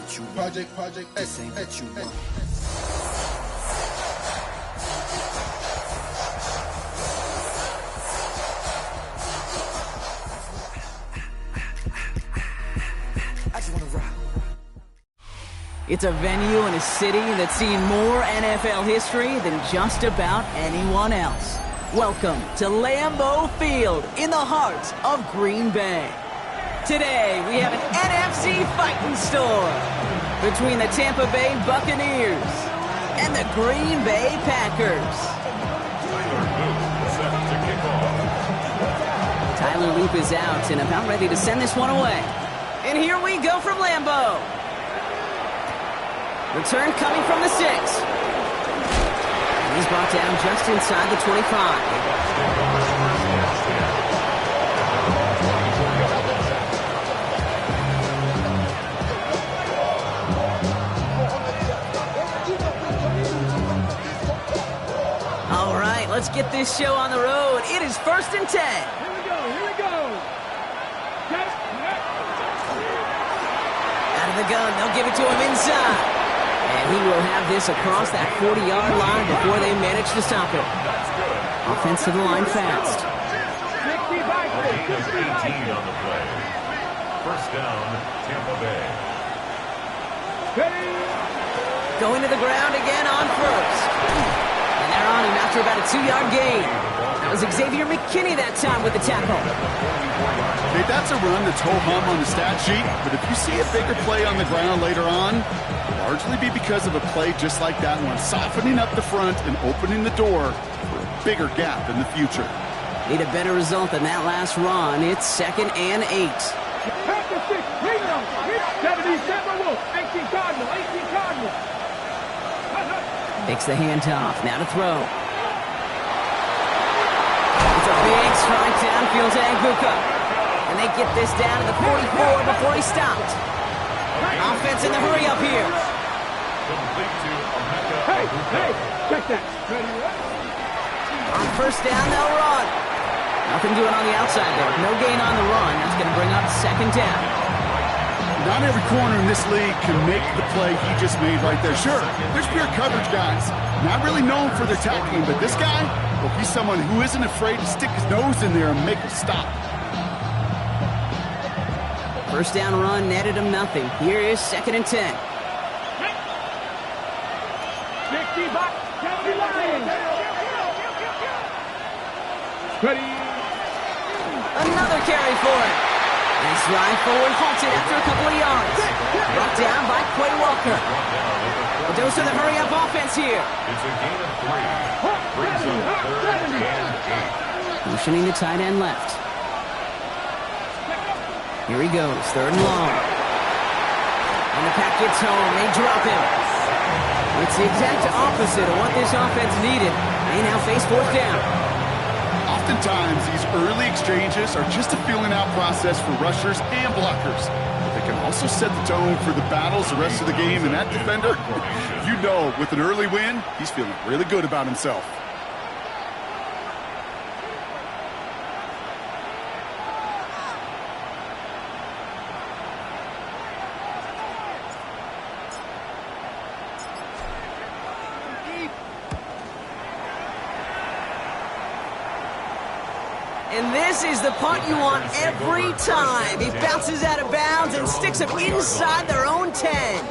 what you want. This ain't what you want. It's a venue in a city that's seen more NFL history than just about anyone else. Welcome to Lambeau Field in the heart of Green Bay. Today, we have an NFC fighting storm between the Tampa Bay Buccaneers and the Green Bay Packers. Tyler Loop is out and about ready to send this one away. And here we go from Lambeau. Return coming from the 6. And he's brought down just inside the 25. All right, let's get this show on the road. It is 1st and 10. Here we go. Out of the gun, they'll give it to him inside. And he will have this across that 40-yard line before they manage to stop it. Offense to the line fast. 18 on the play. First down, Tampa Bay. Going to the ground again on first. And they're on him after about a 2-yard gain. That was Xavier McKinney that time with the tackle. Okay, that's a run that's ho-hum on the stat sheet, but if you see a bigger play on the ground later on, largely be because of a play just like that one, softening up the front and opening the door for a bigger gap in the future. Need a better result than that last run. It's 2nd and 8. 70 Wolf, 18 Cardinal. Takes the handoff. Now to throw. It's a big strike downfield to Aguka. And they get this down to the 44 before he stopped. Offense in the hurry up here. Hey, check that. On first down, they'll run. Nothing doing on the outside there. No gain on the run. That's going to bring up 2nd down. Not every corner in this league can make the play he just made right there. Sure, there's pure coverage guys, not really known for their tackling, but this guy, well, he's someone who isn't afraid to stick his nose in there and make a stop. First down run netted him nothing. Here is 2nd and 10. 60 back, 70 Lions. Ready. Another carry for it. Nice ride forward, halted after a couple of yards. Brought down by Quay Walker. A dose of the hurry-up offense here. It's a gain of 3. Brings up 3rd and 8. Motioning the tight end left. Here he goes, 3rd and long. And the pack gets home. They drop him. It's the exact opposite of what this offense needed. They now face 4th down. Oftentimes, these early exchanges are just a feeling-out process for rushers and blockers. But they can also set the tone for the battles the rest of the game, and that defender, you know, with an early win, he's feeling really good about himself. And this is the punt you want every time. He bounces out of bounds and sticks them inside their own 10.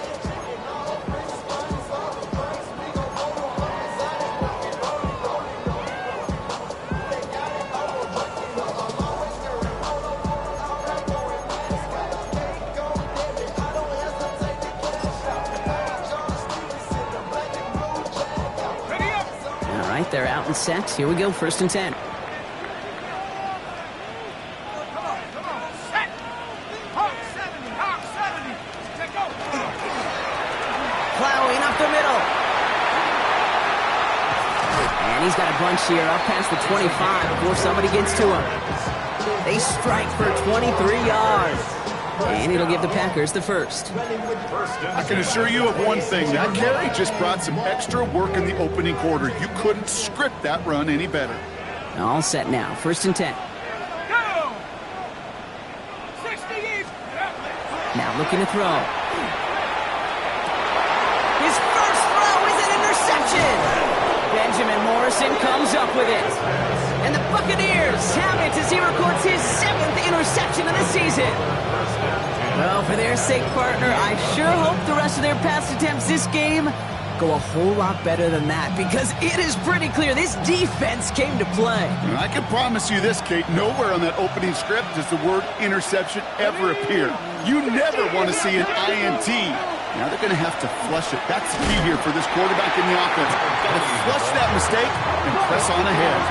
All right, they're out and set. Here we go, 1st and 10. Plowing up the middle. And he's got a bunch here up past the 25 before somebody gets to him. They strike for 23 yards. And it'll give the Packers the first. I can assure you of one thing. That carry just brought some extra work in the opening quarter. You couldn't script that run any better. All set now. 1st and 10. Go! 60 east. Now looking to throw. interception. Benjamin Morrison comes up with it. And the Buccaneers have it as he records his 7th interception of the season. Well, for their sake, partner, I sure hope the rest of their pass attempts this game go a whole lot better than that, because it is pretty clear this defense came to play. And I can promise you this, Kate, nowhere on that opening script does the word interception ever appear. You never want to see an INT. Now they're going to have to flush it. That's the key here for this quarterback in the offense. Got to flush that mistake and press on ahead.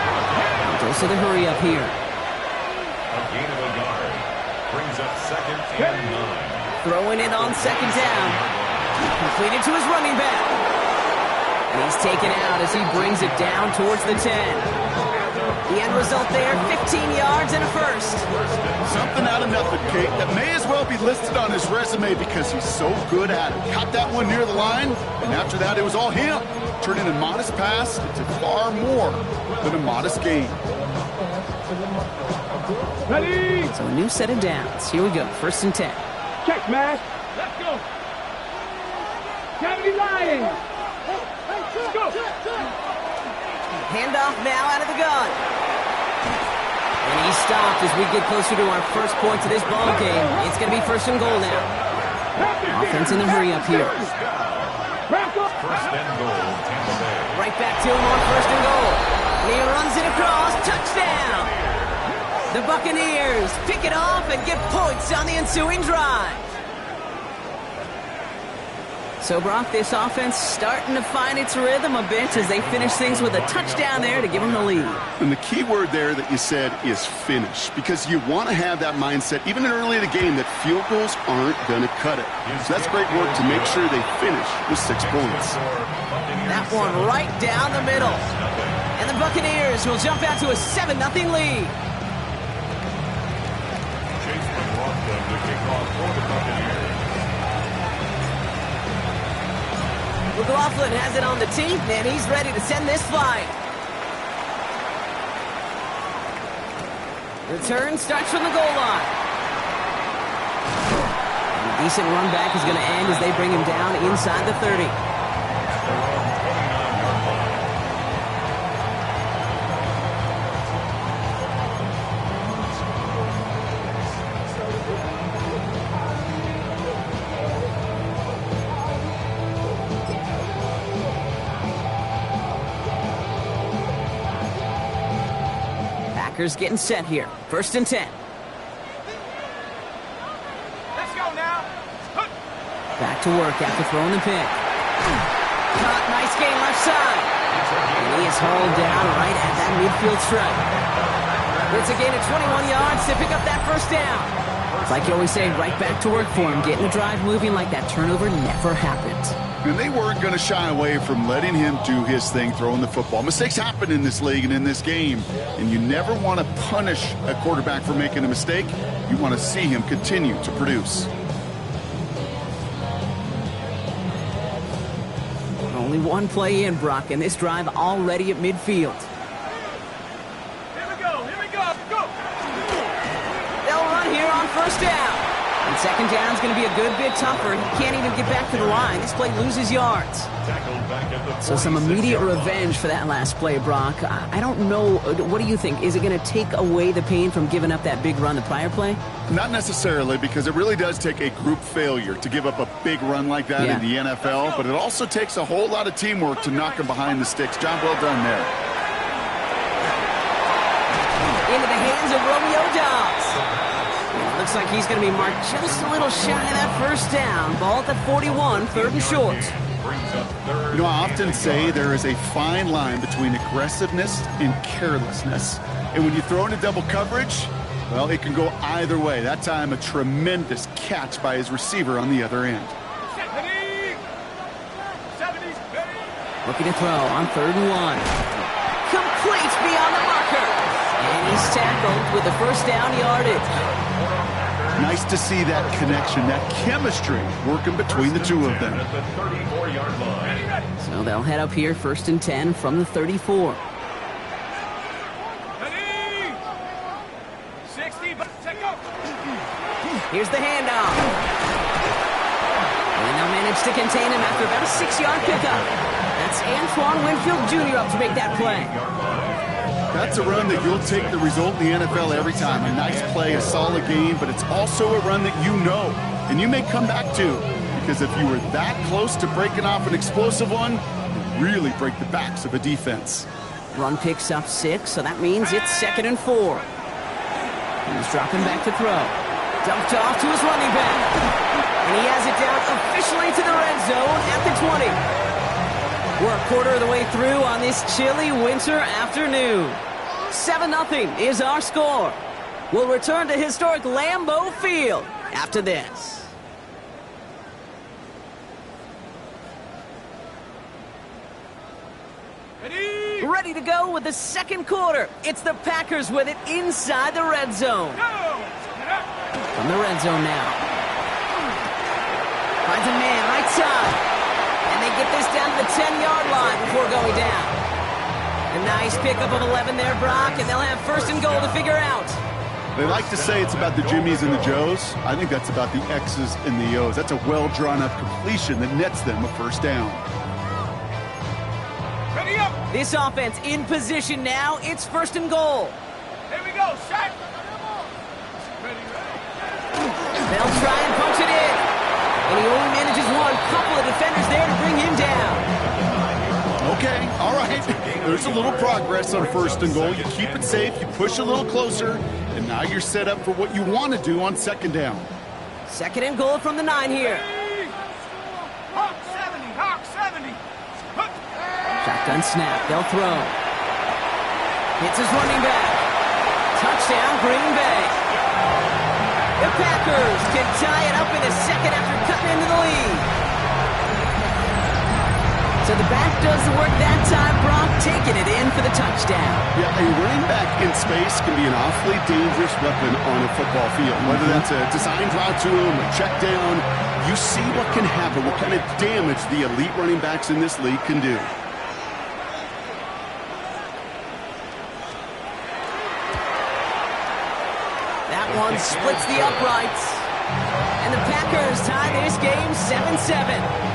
Dose of the hurry up here. A gain of a yard. Brings up 2nd and 9. Throwing it on 2nd down. Completed to his running back. And he's taken out as he brings it down towards the 10. The end result there, 15 yards and a first. Something out of nothing, Kate, that may as well be listed on his resume because he's so good at it. Caught that one near the line, and after that, it was all him. Turning a modest pass into far more than a modest gain. Ready? So a new set of downs. Here we go, 1st and 10. Check, smash. Let's go. Kennedy Lions. Go. Handoff now out of the gun. And he's stopped as we get closer to our first points of this ball game. It's going to be 1st and goal now. Offense in the hurry up here. 1st and goal, Tampa Bay. Right back to him on 1st and goal. And he runs it across. Touchdown. The Buccaneers pick it off and get points on the ensuing drive. So, Brock, this offense starting to find its rhythm a bit as they finish things with a touchdown there to give them the lead. And the key word there that you said is finish, because you want to have that mindset, even early in the game, that field goals aren't going to cut it. So that's great work to make sure they finish with 6 points. That one right down the middle. And the Buccaneers will jump out to a 7-0 lead. Chase McLaughlin to kick off for the Buccaneers. McLaughlin has it on the tee, and he's ready to send this flying. Return starts from the goal line. A decent run back is going to end as they bring him down inside the 30. Packers getting set here. 1st and 10. Let's go now. Back to work after throwing the pick. Caught, nice gain left side. And he is hauled down right at that midfield stripe. It's a gain of 21 yards to pick up that 1st down. It's like you always say, right back to work for him. Getting the drive moving like that turnover never happened. And they weren't going to shy away from letting him do his thing, throwing the football. Mistakes happen in this league and in this game, and you never want to punish a quarterback for making a mistake. You want to see him continue to produce. Only one play in, Brock, and this drive already at midfield. Here we go. Go. They'll run here on 1st down. And 2nd down is going to be a good bit tougher. He can't even get back to the line. This play loses yards. So some immediate revenge for that last play, Brock. I don't know. What do you think? Is it going to take away the pain from giving up that big run the prior play? Not necessarily, because it really does take a group failure to give up a big run like that in the NFL, but it also takes a whole lot of teamwork to knock him behind the sticks. Job well done there. Into the hands of Romeo Doubs. Looks like he's going to be marked just a little shy of that 1st down. Ball at the 41, 3rd and short. You know, I often say there is a fine line between aggressiveness and carelessness. And when you throw into double coverage, well, it can go either way. That time, a tremendous catch by his receiver on the other end. Looking to throw on 3rd and 1. Complete beyond the marker. And he's tackled with the 1st down yardage. Nice to see that connection, that chemistry working between the two of them. So they'll head up here, 1st and 10 from the 34. Here's the handoff. And they'll manage to contain him after about a 6-yard pickup. That's It's Antoine Winfield Jr. up to make that play. That's a run that you'll take the result in the NFL every time. A nice play, a solid game, but it's also a run that you know and you may come back to, because if you were that close to breaking off an explosive one, you really break the backs of a defense. Run picks up 6, so that means it's 2nd and 4. He's dropping back to throw. Dumped off to his running back. And he has it down officially to the red zone at the 20. We're a quarter of the way through on this chilly winter afternoon. 7-0 is our score. We'll return to historic Lambeau Field after this. Ready to go with the second quarter. It's the Packers with it inside the red zone. From the red zone now. Finds a man right side. And they get this down to the 10-yard line before going down. A nice pickup of 11 there, Brock, and they'll have 1st and goal to figure out. They like to say it's about the Jimmies and the Joes. I think that's about the X's and the O's. That's a well-drawn-up completion that nets them a 1st down. This offense in position now. It's 1st and goal. Here we go, shot. They'll try and punch it in. And he only manages one. Couple of defenders there to bring him down. Okay, all right. There's a little progress on 1st and goal. You keep it safe, you push a little closer, and now you're set up for what you want to do on 2nd down. 2nd and goal from the 9 here. Hawk 70, Hawk 70. Shotgun snap, they'll throw. Hits his running back. Touchdown, Green Bay. The Packers can tie it up in the 2nd after cutting into the lead. So the back does the work that time, Brock, taking it in for the touchdown. Yeah, a running back in space can be an awfully dangerous weapon on a football field. Whether that's a designed route to him, a check down, you see what can happen, what kind of damage the elite running backs in this league can do. That one splits the uprights. And the Packers tie this game 7-7.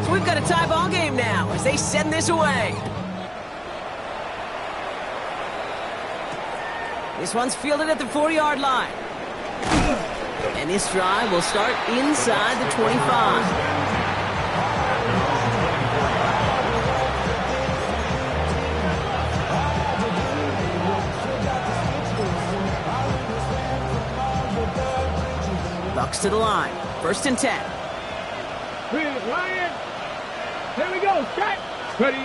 So we've got a tie ball game now as they send this away. This one's fielded at the 40-yard line. And this drive will start inside the 25. Bucks to the line. 1st and 10. Ryan. Here we go, shot. Ready.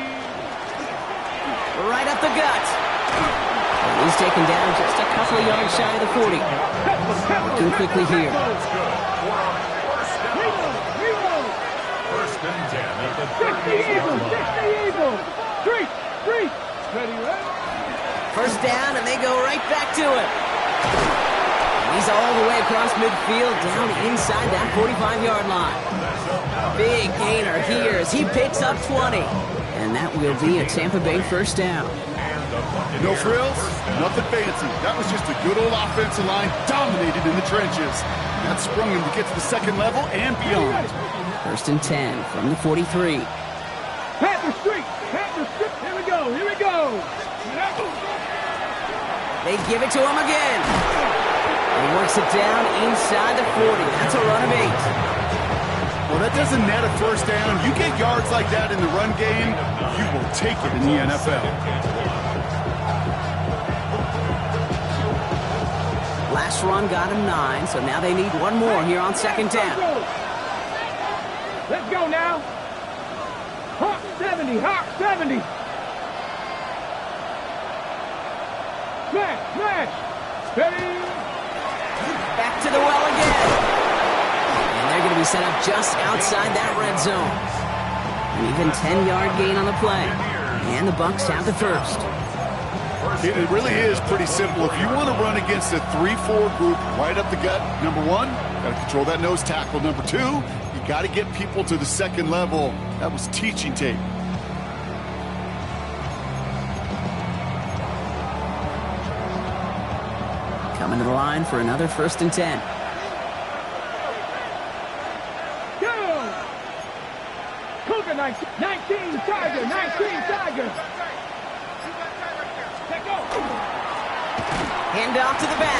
Right up the gut. He's taken down just a couple of yards shy of the 40. Working quickly here. 1st and 10 at the 30-yard line. 3. Ready, right? 1st down, and they go right back to it. He's all the way across midfield, down inside that 45-yard line. Big gainer here as he picks up 20. And that will be a Tampa Bay 1st down. No frills, nothing fancy. That was just a good old offensive line dominated in the trenches. That sprung him to get to the 2nd level and beyond. 1st and 10 from the 43. Panther Street. Here we go. They give it to him again. He works it down inside the 40. That's a run of 8. Well, that doesn't net a 1st down. You get yards like that in the run game, you will take it in the NFL. Last run got him 9, so now they need one more here on 2nd down. Let's go now. Hawk 70. Smash. Ready. Back to the well again. And they're going to be set up just outside that red zone. An even 10-yard gain on the play. And the Bucks have the 1st. It really is pretty simple. If you want to run against a 3-4 group right up the gut, number 1, got to control that nose tackle. Number 2, you got to get people to the 2nd level. That was teaching tape. Coming to the line for another 1st and 10. Go! Cougar 19, Tiger, 19, Tiger. Take off. Hand off to the back.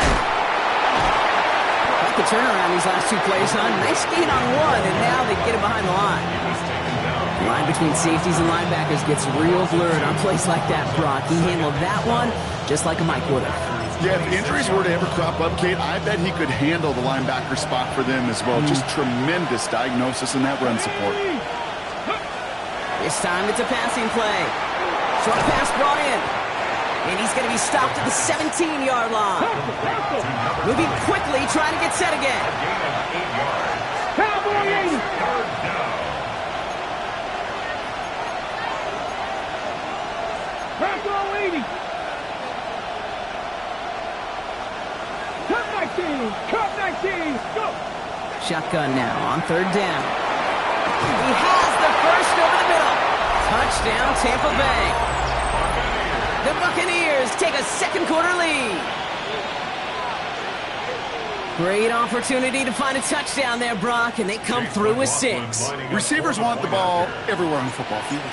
Quite the turnaround these last 2 plays, son. Nice gain on one, and now they get it behind the line. The line between safeties and linebackers gets real blurred on plays like that, Brock. He handled that one just like a Mike would have. Yeah, if injuries were to ever crop up, Kate, I bet he could handle the linebacker spot for them as well. Just tremendous diagnosis in that run support. This time it's a passing play. Short pass brought in. And he's going to be stopped at the 17-yard line. Moving quickly, trying to get set again. Cowboy 80. Bronco 80. Cut 19. Cut 19. Go. Shotgun now on 3rd down. He has the first over the middle. Touchdown, Tampa Bay. The Buccaneers take a 2nd quarter lead. Great opportunity to find a touchdown there, Brock, and they come through with 6. Receivers want the ball everywhere on the football field.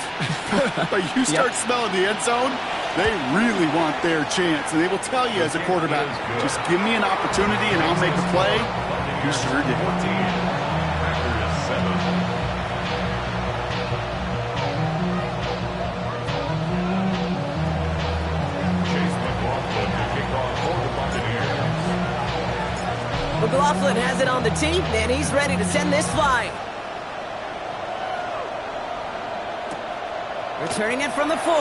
But you start smelling the end zone, they really want their chance. And they will tell you as a quarterback, just give me an opportunity and I'll make a play. You sure did. McLaughlin has it on the tee, and he's ready to send this flying. Returning it from the 4.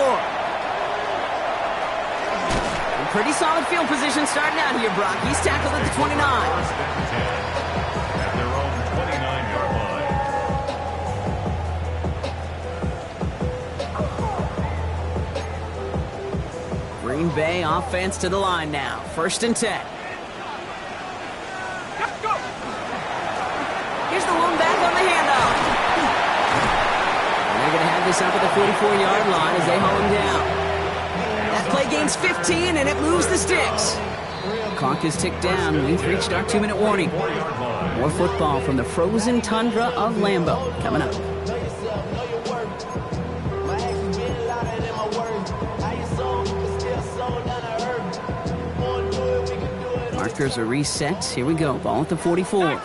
In pretty solid field position starting out here, Brock. He's tackled at the 29. At their own 29-yard line. Green Bay offense to the line now. 1st and 10. Here's the one back on the handoff. And they're going to have this up at the 44-yard line as they haul him down. That play gains 15, and it moves the sticks. Clock is ticked down. We've reached our 2-minute warning. More football from the frozen tundra of Lambeau coming up. Markers are reset. Here we go. Ball at the 44.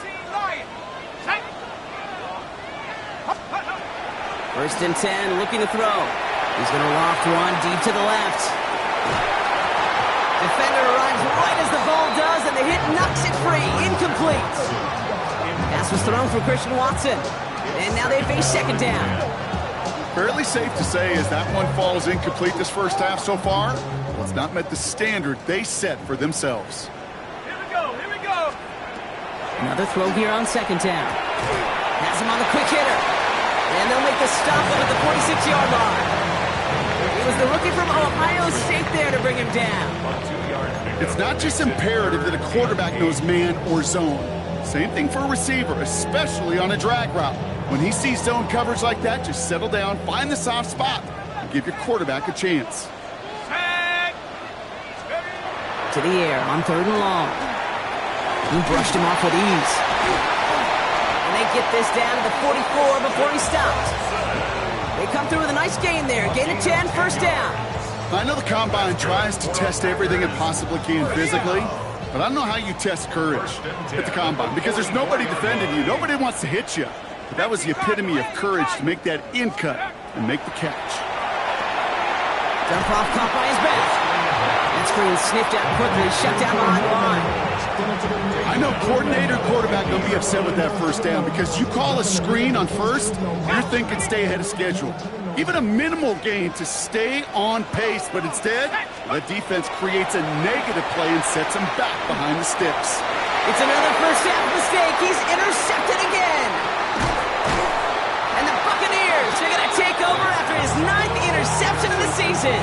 1st and 10, looking to throw. He's going to loft one deep to the left. Defender arrives right as the ball does, and the hit knocks it free. Incomplete. Pass was thrown for Christian Watson. And now they face 2nd down. Fairly safe to say as that one falls incomplete this first half so far, it's not met the standard they set for themselves. Here we go. Here we go. Another throw here on 2nd down. Has him on the quick hitter. And they'll make the stop up at the 46-yard line. It was the rookie from Ohio State there to bring him down. It's not just imperative that a quarterback knows man or zone. Same thing for a receiver, especially on a drag route. When he sees zone coverage like that, just settle down, find the soft spot, and give your quarterback a chance. To the air on 3rd and long. He brushed him off with ease. And they get this down to the 44 before he stopped. They come through with a nice gain there. Gain of 10, 1st down. I know the Combine tries to test everything it possibly can physically, but I don't know how you test courage at the Combine because there's nobody defending you. Nobody wants to hit you. But that was the epitome of courage to make that in cut and make the catch. Dump off caught by his back. That screen sniffed out quickly, shut down behind the line. I know coordinator quarterback going to be upset with that 1st down because you call a screen on 1st, you're thinking stay ahead of schedule. Even a minimal gain to stay on pace, but instead, the defense creates a negative play and sets him back behind the sticks. It's another first half mistake. He's intercepted again. And the Buccaneers are going to take over after his 9th interception of the season.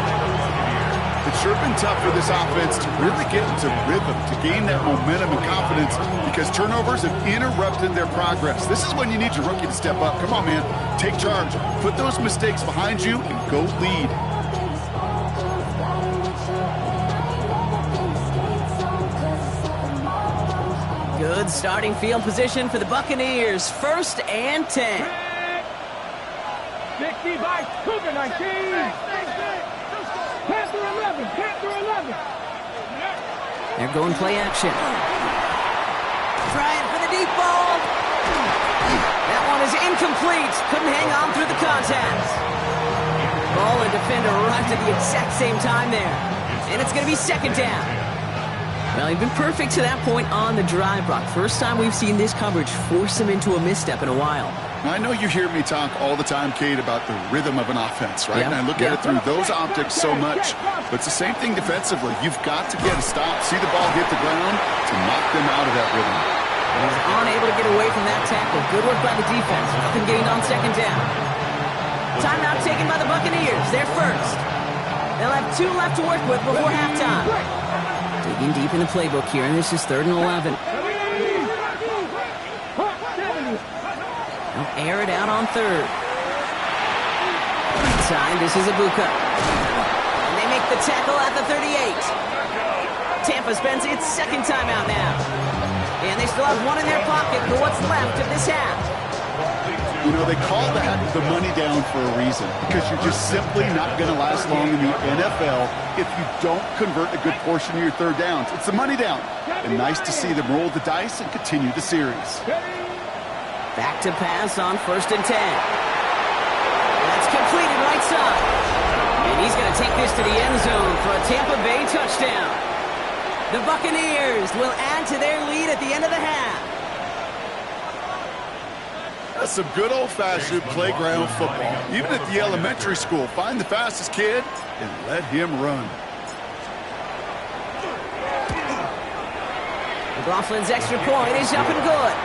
It's sure been tough for this offense to really get into rhythm, to gain that momentum and confidence because turnovers have interrupted their progress. This is when you need your rookie to step up. Come on, man. Take charge. Put those mistakes behind you and go lead. Good starting field position for the Buccaneers. 1st and 10. 60 by Cougar 19. Panther 11. Panther 11. They're going play action. Trying for the deep ball. That one is incomplete. Couldn't hang on through the contact. Ball and defender arrived at the exact same time there. And it's going to be 2nd down. Well, he's been perfect to that point on the drive, Brock. First time we've seen this coverage force him into a misstep in a while. I know you hear me talk all the time, Kate, about the rhythm of an offense, right? Yeah. And I look at it through those optics so much. But it's the same thing defensively. You've got to get a stop, see the ball hit the ground to knock them out of that rhythm. He's unable to get away from that tackle. Good work by the defense. Nothing gained on 2nd down. Timeout taken by the Buccaneers. They're first. They'll have 2 left to work with before halftime. Digging deep in the playbook here, and this is 3rd and 11. They'll air it out on 3rd. Inside, this is Ibuka. And they make the tackle at the 38. Tampa spends its 2nd timeout now. And they still have 1 in their pocket for what's left of this half. You know, they call that the money down for a reason, because you're just simply not going to last long in the NFL if you don't convert a good portion of your 3rd downs. It's the money down. And nice to see them roll the dice and continue the series. Back to pass on 1st and 10. That's completed right side. And he's going to take this to the end zone for a Tampa Bay touchdown. The Buccaneers will add to their lead at the end of the half. That's some good old-fashioned playground football. Even at the elementary school, find the fastest kid and let him run. McLaughlin's extra point is up and good.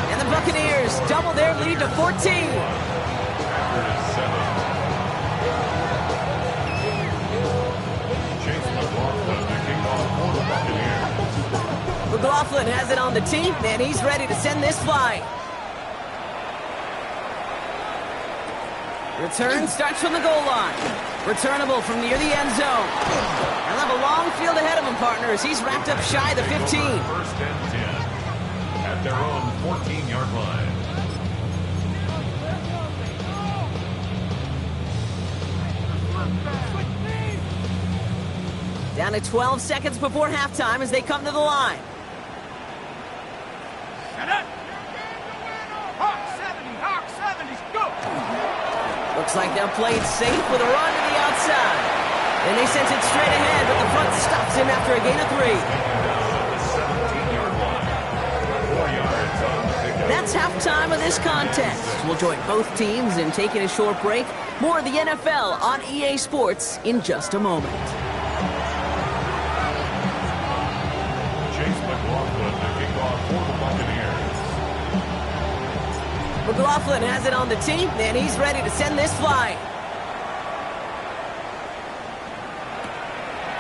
And the Buccaneers double their lead to 14. McLaughlin has it on the tee, and he's ready to send this flight. Return starts from the goal line. Returnable from near the end zone. He'll have a long field ahead of him, partners. He's wrapped up shy of the 15. 1st and 10 at their own 14-yard line. Down to 12 seconds before halftime as they come to the line. Hawk 70, go! Looks like they'll play it safe with a run to the outside. And they sent it straight ahead, but the front stops him after a gain of 3. That's halftime of this contest. We'll join both teams in taking a short break. More of the NFL on EA Sports in just a moment. Chase McLaughlin to kick off for the Buccaneers. McLaughlin has it on the tee, and he's ready to send this flight.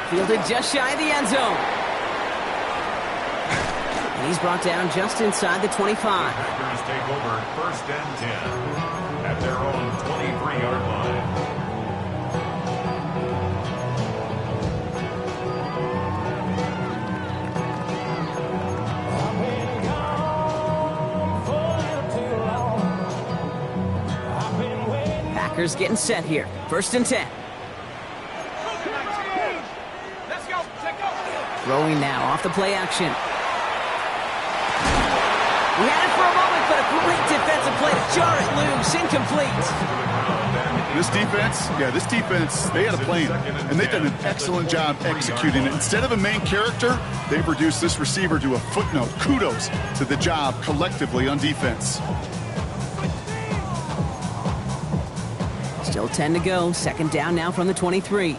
Fielded just shy of the end zone. And he's brought down just inside the 25. Packers take over 1st and 10 at their own 23-yard line. Packers getting set here. 1st and 10. Throwing now off the play action. He had it for a moment, but a great defensive play to jar it loose. Incomplete. This defense, they had a plan, and they've done an excellent job executing it. Instead of a main character, they've reduced this receiver to a footnote. Kudos to the job collectively on defense. Still 10 to go. 2nd down now from the 23.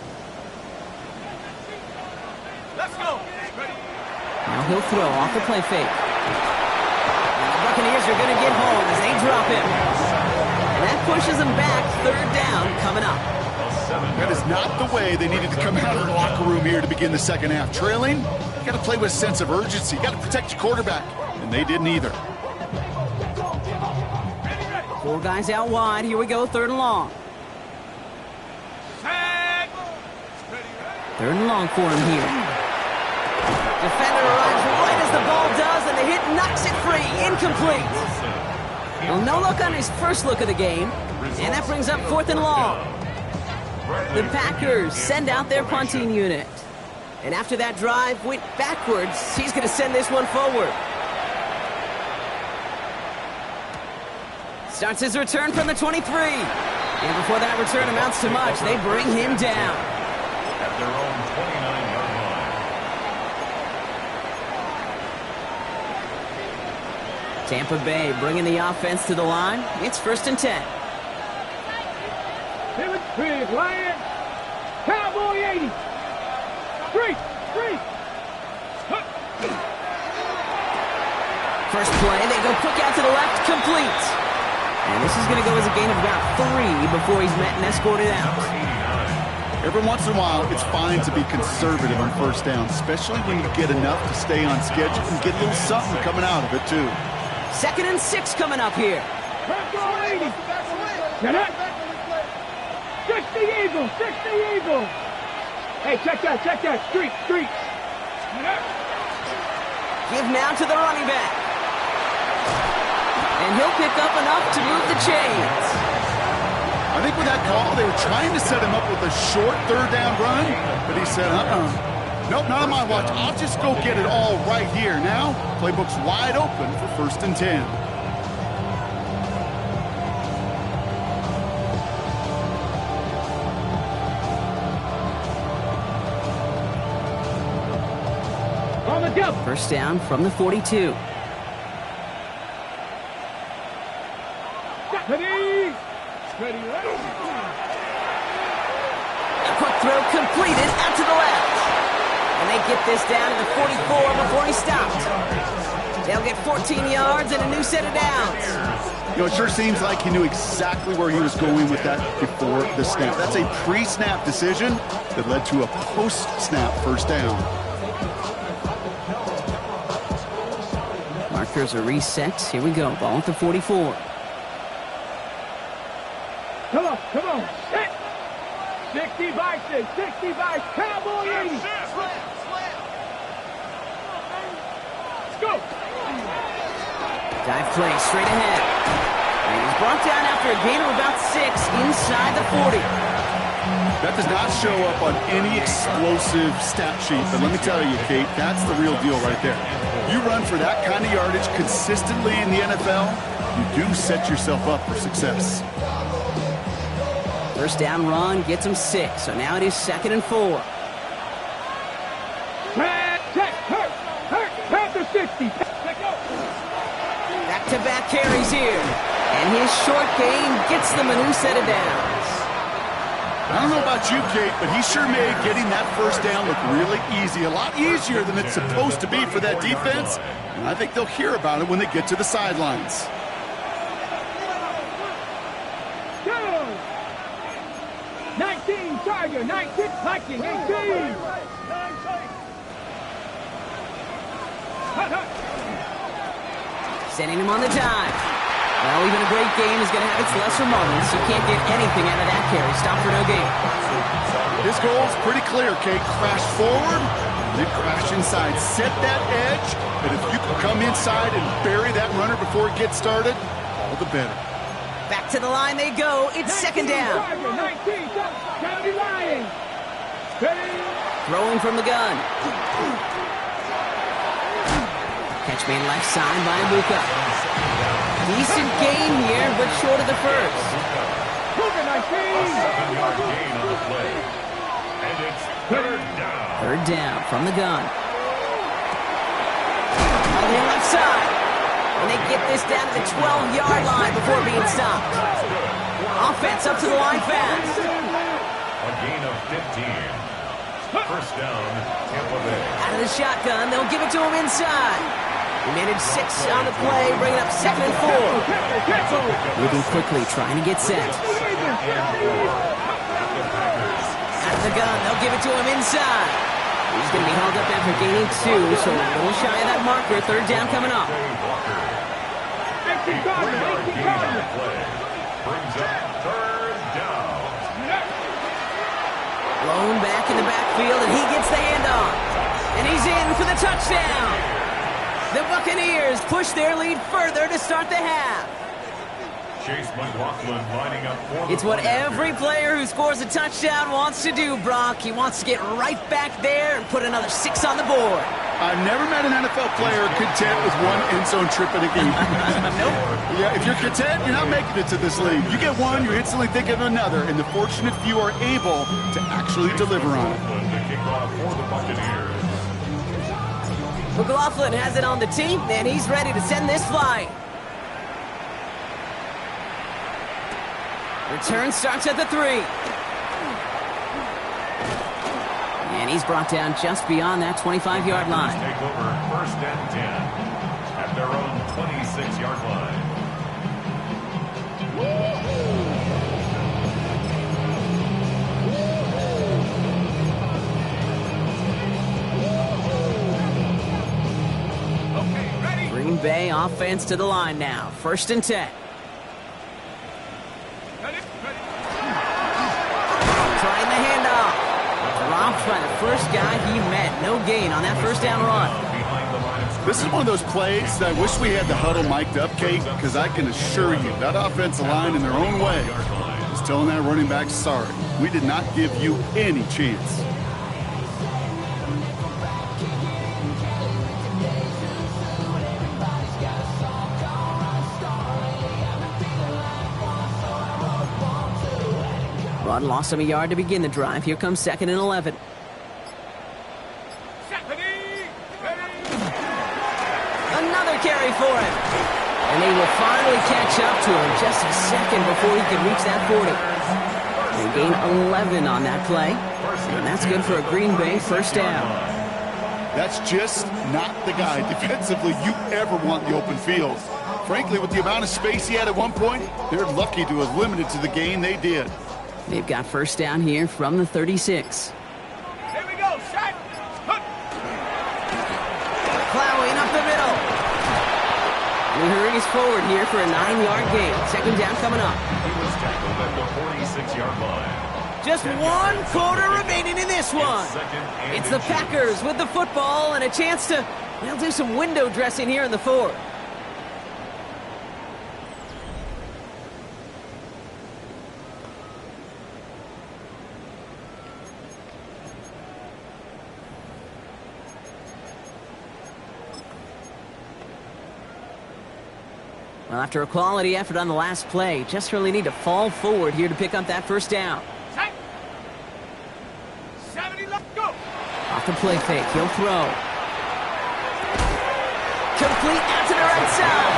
Now he'll throw off the play fake. And the Buccaneers are going to get home as they drop him. And that pushes them back. 3rd down coming up. That is not the way they needed to come out of the locker room here to begin the 2nd half. Trailing, you got to play with a sense of urgency. You got to protect your quarterback. And they didn't either. 4 guys out wide. Here we go. 3rd and long. 3rd and long for him here. Defender arrives right as the ball does, and the hit knocks it free. Incomplete. Well, no look on his first look of the game, and that brings up 4th and long. The Packers send out their punting unit. And after that drive went backwards, he's going to send this one forward. Starts his return from the 23. And before that return amounts to much, they bring him down. At their own 29-yard line. Tampa Bay bringing the offense to the line. It's 1st and 10. Big Lions. Cowboy 80. Three. First play, they go quick out to the left, complete. And this is going to go as a gain of about 3 before he's met and escorted out. Every once in a while, it's fine to be conservative on 1st down, especially when you get enough to stay on schedule and get a little something coming out of it, too. 2nd and 6 coming up here. Cowboy 80. Now that. 60 Eagles. Hey, check that. Street. Give now to the running back. And he'll pick up enough to move the chains. I think with that call, they were trying to set him up with a short 3rd down run, but he said, nope, not on my watch. I'll just go get it all right here. Now, playbook's wide open for 1st and 10. On the jump. 1st down from the 42. Ready. A quick throw completed out to the left. And they get this down to the 44 before he stopped. They'll get 14 yards and a new set of downs. You know, it sure seems like he knew exactly where he was going with that before the snap. That's a pre-snap decision that led to a post-snap 1st down. Markers are reset. Here we go. Ball at the 44. Come on. Hit. 60 by 6. Cowboy 80. Let's go. Dive play straight ahead. And he's brought down after a gain of about 6 inside the 40. That does not show up on any explosive stat sheet, but let me tell you, Kate, that's the real deal right there. You run for that kind of yardage consistently in the NFL, you do set yourself up for success. 1st down run gets him 6, so now it is 2nd and 4. Check. Hurt. Panther 60. Back-to-back carries here. And his short gain gets them a new set of downs. I don't know about you, Kate, but he sure made getting that 1st down look really easy. A lot easier than it's supposed to be for that defense. And I think they'll hear about it when they get to the sidelines. Go. 19 Tiger. 19 Viking. 18. Sending him on the dive. Well, even a great game is going to have its lesser moments. You can't get anything out of that carry. Stop for no gain. His goal is pretty clear, Kate. Crash forward, then crash inside. Set that edge, and if you can come inside and bury that runner before it gets started, all the better. Back to the line they go. It's 2nd down. 19 County Lions. Throwing from the gun. Catch made left side by Abuka. Decent gain here, but short of the 1st. 7-yard gain on the play. And it's 3rd down. 3rd down from the gun. On the left side. And they get this down to the 12-yard line before being stopped. Offense up to the line fast. A gain of 15. 1st down, Tampa Bay. Out of the shotgun, they'll give it to him inside. He managed 6 on the play, bringing up 2nd and 4. Moving quickly, trying to get set. Out of the gun, they'll give it to him inside. He's going to be held up after gaining 2, so a little shy of that marker. 3rd down coming up. 3-yard gain on the play. Brings up 3rd down. Blown back in the backfield, and he gets the handoff. And he's in for the touchdown. The Buccaneers push their lead further to start the half. Chase McLaughlin lining up for the It's what point every after. player who scores a touchdown wants to do, Brock. He wants to get right back there and put another 6 on the board. I've never met an NFL player content with one end zone trip in a game. Nope. Yeah, if you're content, you're not making it to this league. You get one, you're instantly thinking of another, and the fortunate few are able to actually deliver on it. McLaughlin to kick off for the Buccaneers. McLaughlin has it on the team, and he's ready to send this flying. Return starts at the 3. And he's brought down just beyond that 25-yard line. Take over 1st and 10 at their own 26-yard line. Green Bay offense to the line now. 1st and 10. Trying the handoff. Dropped by the first guy he met. No gain on that 1st down run. Behind the line of scrimmage. This is one of those plays that I wish we had the huddle mic'd up, Kate, because I can assure you that offensive line in their own way is telling that running back, sorry, we did not give you any chance. Rod lost him a yard to begin the drive. Here comes 2nd and 11. Another carry for him. And they will finally catch up to him just a second before he can reach that 40. They gain 11 on that play. And that's good for a Green Bay 1st down. That's just not the guy defensively you ever want in the open field. Frankly, with the amount of space he had at one point, they're lucky to have limited to the gain they did. They've got 1st down here from the 36. Here we go, shot. Plowing up the middle. And he hurries forward here for a 9-yard gain. 2nd down coming up. He was tackled at the 46-yard line. Just 1 quarter remaining in this one. It's the Packers with the football and a chance to, well, do some window dressing here in the 4th. Well, after a quality effort on the last play, just really need to fall forward here to pick up that 1st down. 70, let's go. Off the play fake, he'll throw. Complete out to the right side.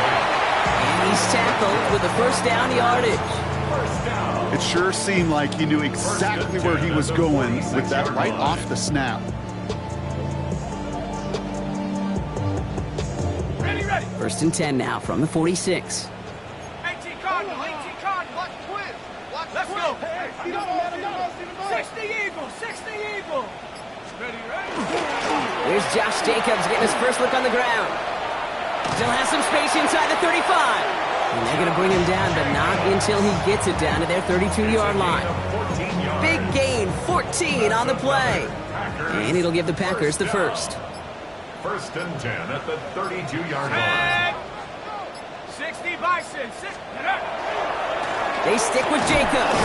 And he's tackled with the 1st down yardage. It sure seemed like he knew exactly where he was going with that right off the snap. Ready. 1st and 10 now from the 46. 18 Cardinal, watch the twins. Let's go. 60 Eagles. Ready. There's Josh Jacobs getting his first look on the ground. Still has some space inside the 35. And they're going to bring him down, but not until he gets it down to their 32-yard line. Big gain, 14 on the play. And it'll give the Packers the 1st. 1st and 10 at the 32-yard line. 60 Bison. They stick with Jacobs.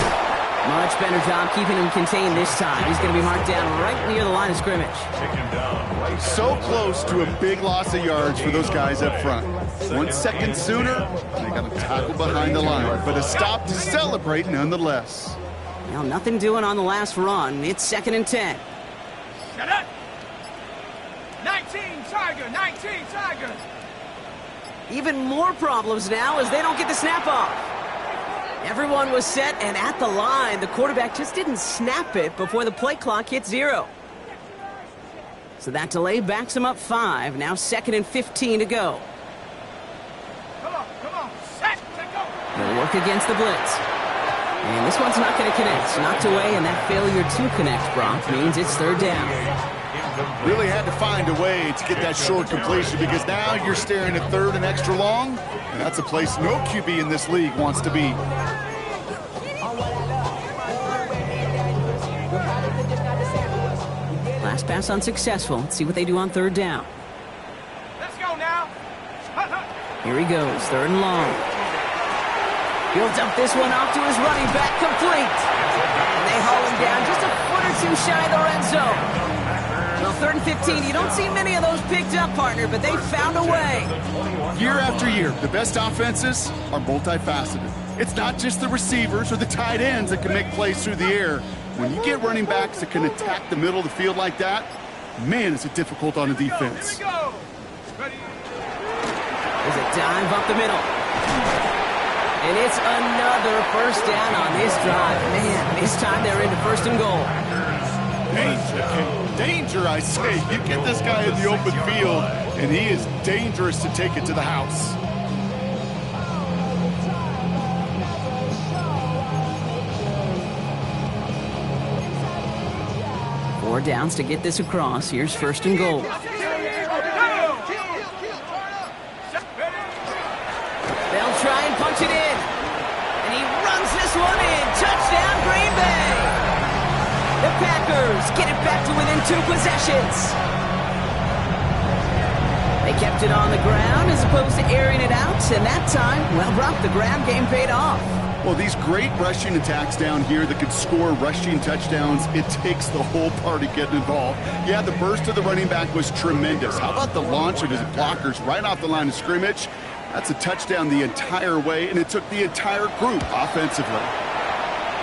Much better job keeping him contained this time. He's going to be marked down right near the line of scrimmage. Take him down right So close to a big loss of yards for those guys up front. 1 second sooner, they got him tackled behind the line. But a stop to celebrate nonetheless. Well, nothing doing on the last run. It's 2nd and 10. Shut up. 19 Tiger. Even more problems now as they don't get the snap off. Everyone was set and at the line. The quarterback just didn't snap it before the play clock hit 0. So that delay backs him up 5. Now 2nd and 15 to go. Come on. Set. Take over. They'll work against the blitz. And this one's not going to connect. Knocked away, and that failure to connect, Brock, means it's 3rd down. Really had to find a way to get that short completion because now you're staring at 3rd and extra long, and that's a place no QB in this league wants to be. Last pass unsuccessful. Let's see what they do on 3rd down. Let's go now. Here he goes, third and long. He'll dump this one off to his running back, complete. And they haul him down just a foot or two shy of the red zone. Well, 3rd and 15, you don't see many of those picked up, partner, but they found a way. Year after year, the best offenses are multifaceted. It's not just the receivers or the tight ends that can make plays through the air. When you get running backs that can attack the middle of the field like that, man, is it difficult on the defense. There's a dive up the middle. And it's another first down on this drive. Man, this time they're into 1st and goal. Danger, I say. You get this guy in the open field, and he is dangerous to take it to the house. Four downs to get this across. Here's 1st and goal. They'll try and punch it in. And he runs this one in. Touchdown, Green Bay. The Packers get it back to within 2 possessions. They kept it on the ground as opposed to airing it out. And that time, well, Brock, the ground game paid off. Well, these great rushing attacks down here that can score rushing touchdowns, it takes the whole party getting involved. Yeah, the burst of the running back was tremendous. How about the launch of his blockers right off the line of scrimmage? That's a touchdown the entire way, and it took the entire group offensively.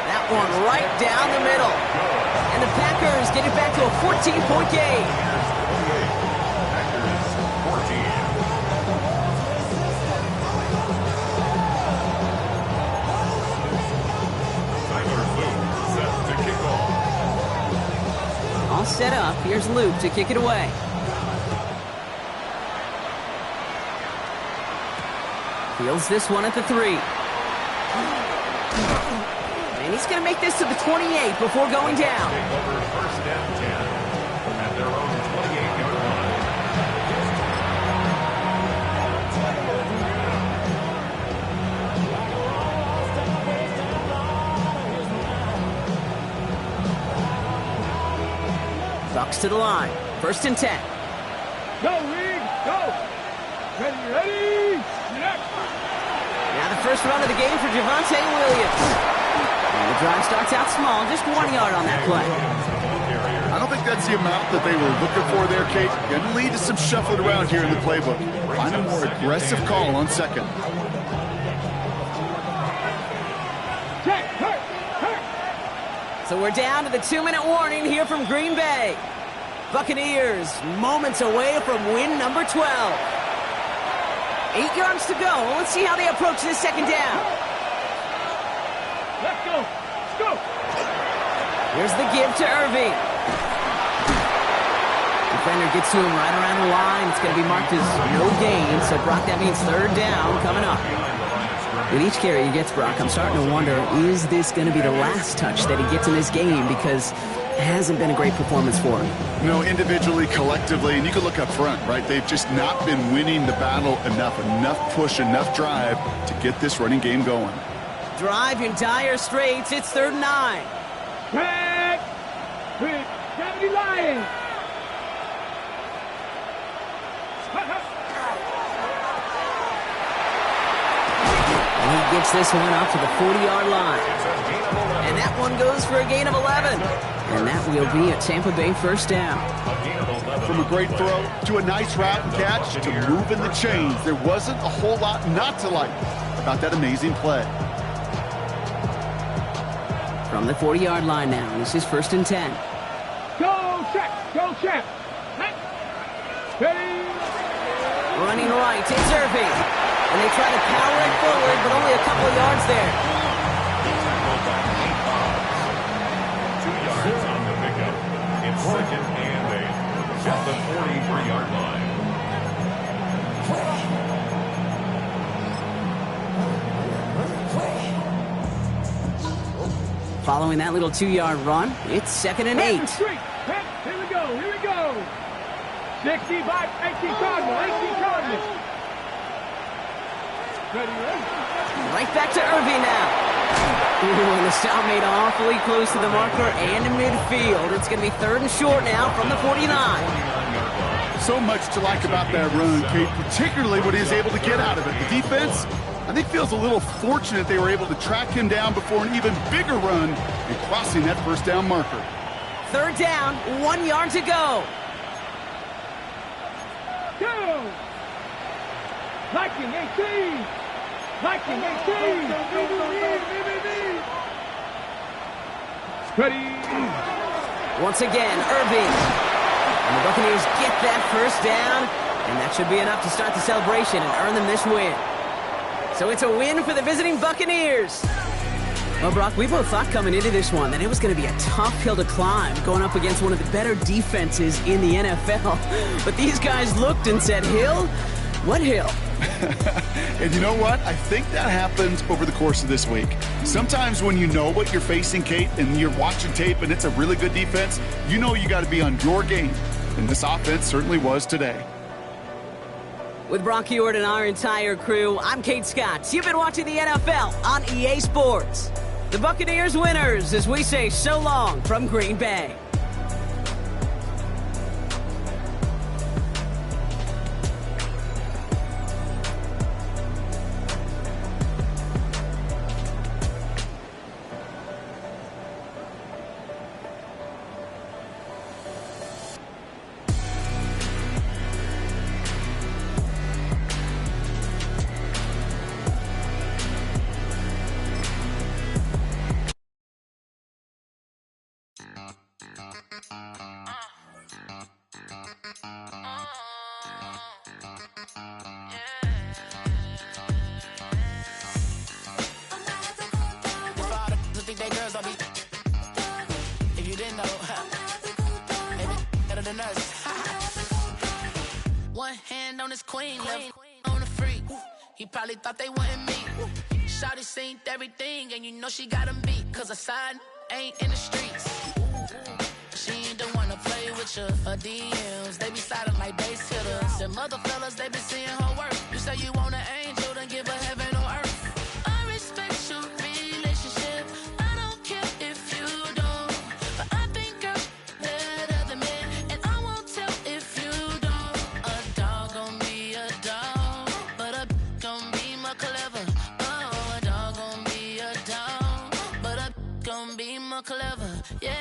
That one right down the middle. And the Packers get it back to a 14-point game. All set up. Here's Luke to kick it away. Fields this one at the 3. And he's going to make this to the 28 before going down. Take over 1st and 10 at their own 28-yard line. Bucks to the line. 1st and 10. Go, Reed, go. Ready, snap. Now the first run of the game for Javonte Williams. And the drive starts out small, just 1 yard on that play. I don't think that's the amount that they were looking for there, Kate. Going to lead to some shuffling around here in the playbook. Find a more aggressive call on 2nd. Check, hurt. So we're down to the 2-minute warning here from Green Bay. Buccaneers moments away from win number 12. 8 yards to go. Let's see how they approach this 2nd down. Let's go. Let's go. Here's the give to Irving. Defender gets to him right around the line. It's going to be marked as no gain. So, Brock, that means 3rd down coming up. With each carry he gets, Brock, I'm starting to wonder, is this going to be the last touch that he gets in this game? Because it hasn't been a great performance for him. No, individually, collectively, and you can look up front, right? They've just not been winning the battle enough push, enough drive to get this running game going. Drive in dire straits. It's 3rd and 9. Back. 70 Lions. And he gets this one up to the 40-yard line. And that one goes for a gain of 11. And that will be a Tampa Bay 1st down. From a great throw to a nice route and catch to moving the chains, there wasn't a whole lot not to like about that amazing play. From the 40-yard line now, this is 1st and 10. Go, check. Go, check. Ready. Running right, it's Irving. And they try to power it forward, but only a couple of yards there. 2 yards on the pickup. It's 2nd and 8 at the 43-yard line. Following that little 2-yard run, it's 2nd and 8. Here we go. 65, 18 Cardinals. Ready. Right back to Irving now. Ooh, and the stop made awfully close to the marker and in midfield. It's going to be 3rd and short now from the 49. So much to like about that run, Kate, particularly what he was able to get out of it. The defense, I think, feels a little fortunate they were able to track him down before an even bigger run and crossing that first down marker. Third down, 1 yard to go. Go! Liking 18! Liking 18! Ready! Once again, Irving. And the Buccaneers get that first down, and that should be enough to start the celebration and earn them this win. So it's a win for the visiting Buccaneers. Well, Brock, we both thought coming into this one that it was going to be a tough hill to climb, going up against one of the better defenses in the NFL. But these guys looked and said, Hill? What hill? And you know what? I think that happens over the course of this week. Sometimes when you know what you're facing, Kate, and you're watching tape and it's a really good defense, you know you got to be on your game. And this offense certainly was today. With Brock Huard and our entire crew, I'm Kate Scott. You've been watching the NFL on EA Sports. The Buccaneers winners as we say so long from Green Bay. One hand on his queen, left on the freak. He probably thought they wouldn't meet. Shawty seen everything, and you know she got him beat. Cause her side ain't in the streets. She ain't the one to play with you. Her DMs, they be sliding like base hitters. Them other fellas, they be seeing her work. You say you want an angel, then give her heaven or earth. I respect your relationship. I don't care if you don't. But I think girls better than men. And I won't tell if you don't. A dog gon' be a dog. But a gon' be more clever. Oh, a dog gon' be a dog. But a gon' be more clever. Yeah.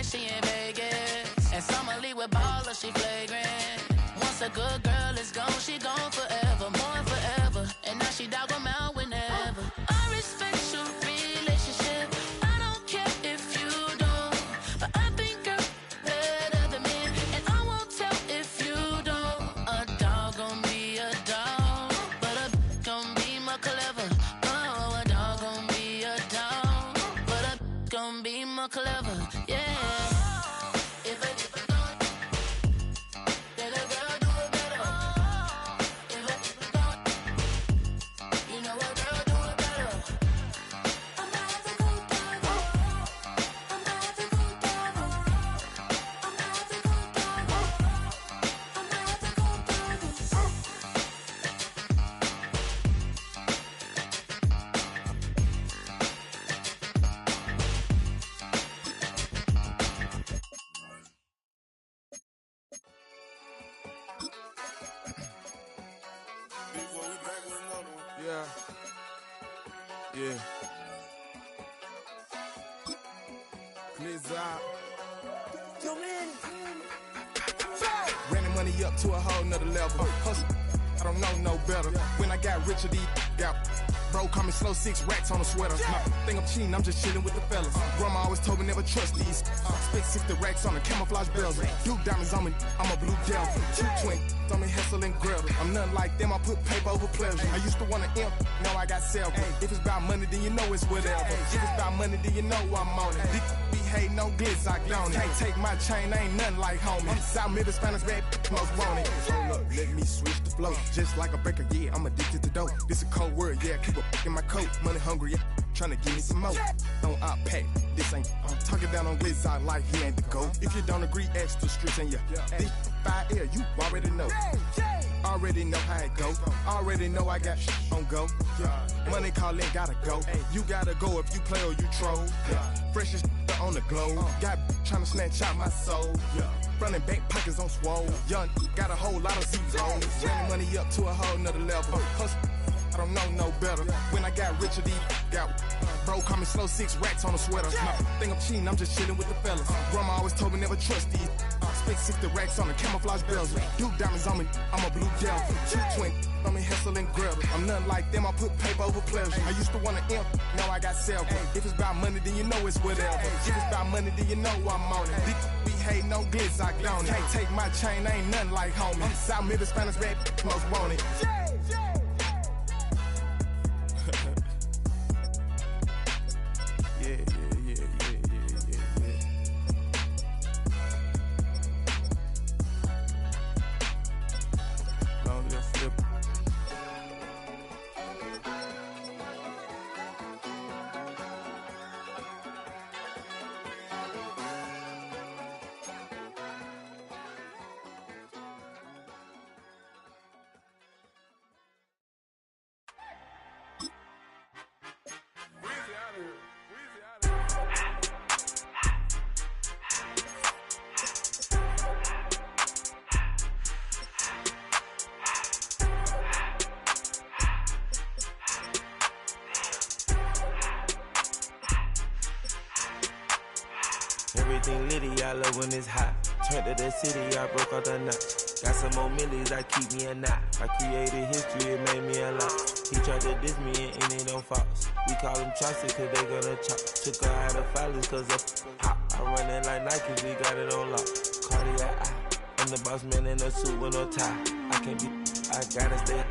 She in Vegas, and Summer Lee with baller, she flagrant. Once a good girl is gone, she gone forever, more forever. And now she dog 'em out whenever. I respect your relationship. I don't care if you don't, but I think girls better than men, and I won't tell if you don't. A dog gon' be a dog, but a gon' be more clever. Oh, a dog gon' be a dog, but a gon' be more clever. Yeah. Yeah. Please out. Yo, man. Ran the money up to a whole nother level. Hustle, I don't know no better. When I got richer, these got bro, call me slow, 6 racks on a sweater. My think I'm cheating, I'm just chilling with the fellas. Grandma always told me never trust these. Spent 60 racks on the camouflage bells. Duke diamonds on me, I'm a blue gel. 220 on me, Hessel and Grill. I'm nothing like them, I put paper over pleasure. I used to want to imp, now I got several. If it's about money, then you know it's whatever. If it's about money, then you know I'm on it. hating no glitz, I don't it. Can't take my chain, ain't nothing like homie. South Middle Spanish bad most want it. Hold up, let me switch the flow. Just like a breaker, yeah, I'm addicted to dope. This a cold word, yeah, keep a in my coat. Money hungry, yeah, tryna give me some more. Don't pack, this ain't. I'm talking down on glitz, I like he ain't the GOAT. If you don't agree, ask the streets and yeah. This fire air, you already know. Already know how it go. Already know I got shit on go. Money calling, gotta go. You gotta go if you play or you troll. Freshest on the globe. Got tryna snatch out my soul. Front and back pockets on swole. Young got a whole lot of zeros. Running money up to a whole nother level. Hustle, I don't know no better. When I got richer, these got bro call me slow 6 racks on a sweater. Think I'm cheating, I'm just chilling with the fellas. Grandma always told me never trust these. Spent 60 racks on the camouflage bells. Duke diamonds on me, I'm a blue devil. 220 on me, Hessel and Gretel. I'm nothing like them, I put paper over pleasure. I used to want to imp, now I got several. If it's about money, then you know it's whatever. If it's about money, then you know I'm on it. Be hating no glitz, I don't it. Can't take my chain, ain't nothing like homie. South Middle Spanish bad most want it. Everything litty, I love when it's hot. Turned to the city, I broke out the notch. Got some more millies, I keep me a knot. I created history, it made me a lot. He tried to diss me and it don't false. We call them Chaucer cause they gonna chop. Took her out of filers cause of hot. I run it like Nike, we got it on lock. Cardiac eye, I'm the boss man in a suit with no tie. I can't be, I gotta stay.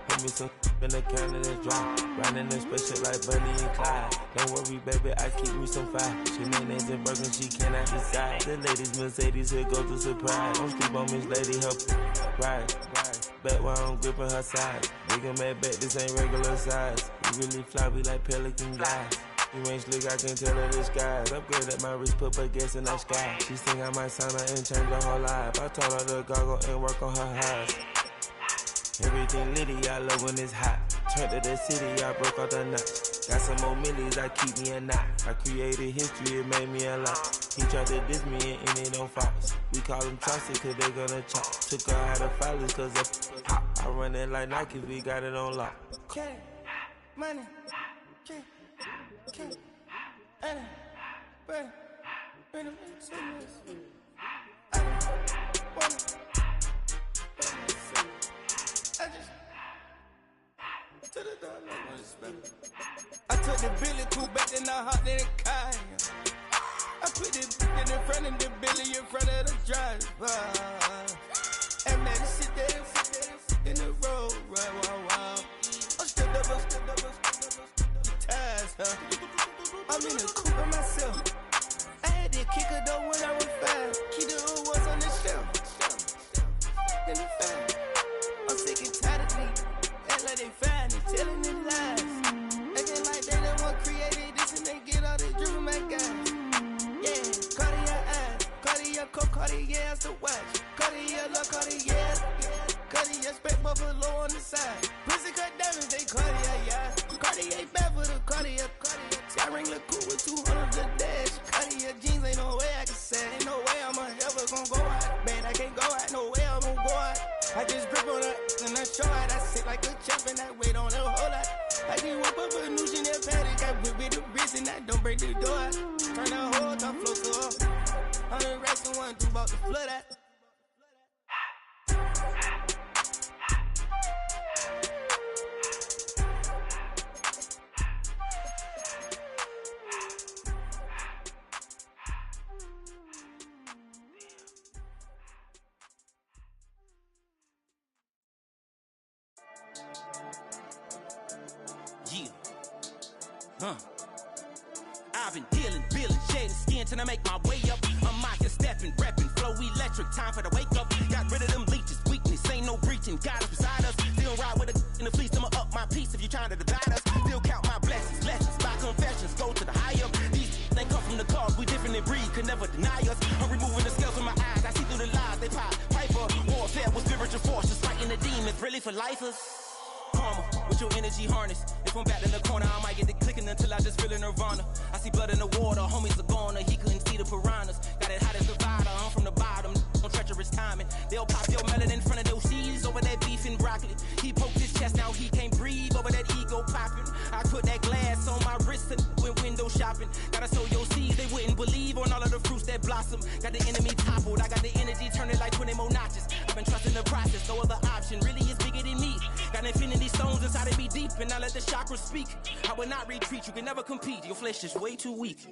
Put me some in the can of this dry. Riding in special like Bunny and Clyde. Don't worry, baby, I keep me some fire. She mayonnaise and burger, she cannot decide. The ladies Mercedes, here goes the surprise. Don't sleep on Miss Lady, help ride. Back while I'm gripping her side. Big and mad back, this ain't regular size. You really fly, we like pelican guys. You ain't slick, I can tell her the skies. Upgrade at my wrist, put her gas in the sky. She think I might sign her and change her whole life. I told her to goggle and work on her highs. Everything litty, I love when it's hot. Turned to the city, I broke out the notch. Got some more millies, I keep me a knot. I created history, it made me a lot. He tried to diss me and it don't false. We call them Chaucer cause they gonna chop. Took her out of filers cause of pop. I run it like Nike, we got it on lock. Cash, money, cash, money, money, money, I took the Billy cool back and I hopped in the car. I put the in front of the Billy in front of the driver. And man, sit there in the road, right, wow. I'm still double, ties, huh? I'm in the coupe by myself. I had to kick her though when I was 5. Keep the old ones on the shelf. In the fan. I'm sick and tired of me. Act like they find it, telling them lies. Acting like they the one created this and they get all this driven my guys. Yeah, Cartier eyes, Cartier coat, Cartier ass to watch. Cartier look, Cartier, Cartier spec buffalo on the side. Pussy cut diamonds, they Cartier, yeah. Cartier bad for the Cartier. See, I ring look cool with 200 the dash. Cartier jeans, ain't no way I can say. Ain't no way I'm ever gonna go out. Man, I can't go out, no way I'm gonna go out. I just grip on her and I show out. I sit like a champ and I wait on her whole lot. I just whip up a new Chanel paddock. I whip with the wrist and I don't break the door out. Turn the whole top floor to up. 100 racks and 1 2 about to flood out. I've been dealing, feeling, shedding skin till I make my way up. I'm out here stepping, repping, flow electric, time for the wake up. Got rid of them leeches, weakness, ain't no breaching. God is beside us, still ride with a in the fleece. I'ma up my piece if you trying to divide us. Still count my blessings, lessons, by confessions, go to the higher. These they come from the cause, we different in breed, could never deny us. I'm removing the scales from my eyes, I see through the lies they pop. Piper, warfare with spiritual force, just fighting the demons, really for lifers. Karma, with your energy harness. If I'm back in the corner, I might get it clicking until I just feel a nirvana. I see blood in the water, homies are gone, he couldn't see the piranhas. Got it hot as Nevada, I'm from the bottom, on treacherous timing. They'll pop your melon in front of those seeds over that beef and broccoli. He poked his chest, now he can't breathe over that ego popping. I put that glass on my wrist and went window shopping. Gotta sow your seeds, they wouldn't believe on all of the fruits that blossom. Got the enemy toppled, I got the energy turning like 20 more notches. I've been trusting the process, no other option really is bigger than me. Got infinity stones inside of me deep, and I let the chakras speak. I will not retreat, you can never compete, your flesh is way too weak.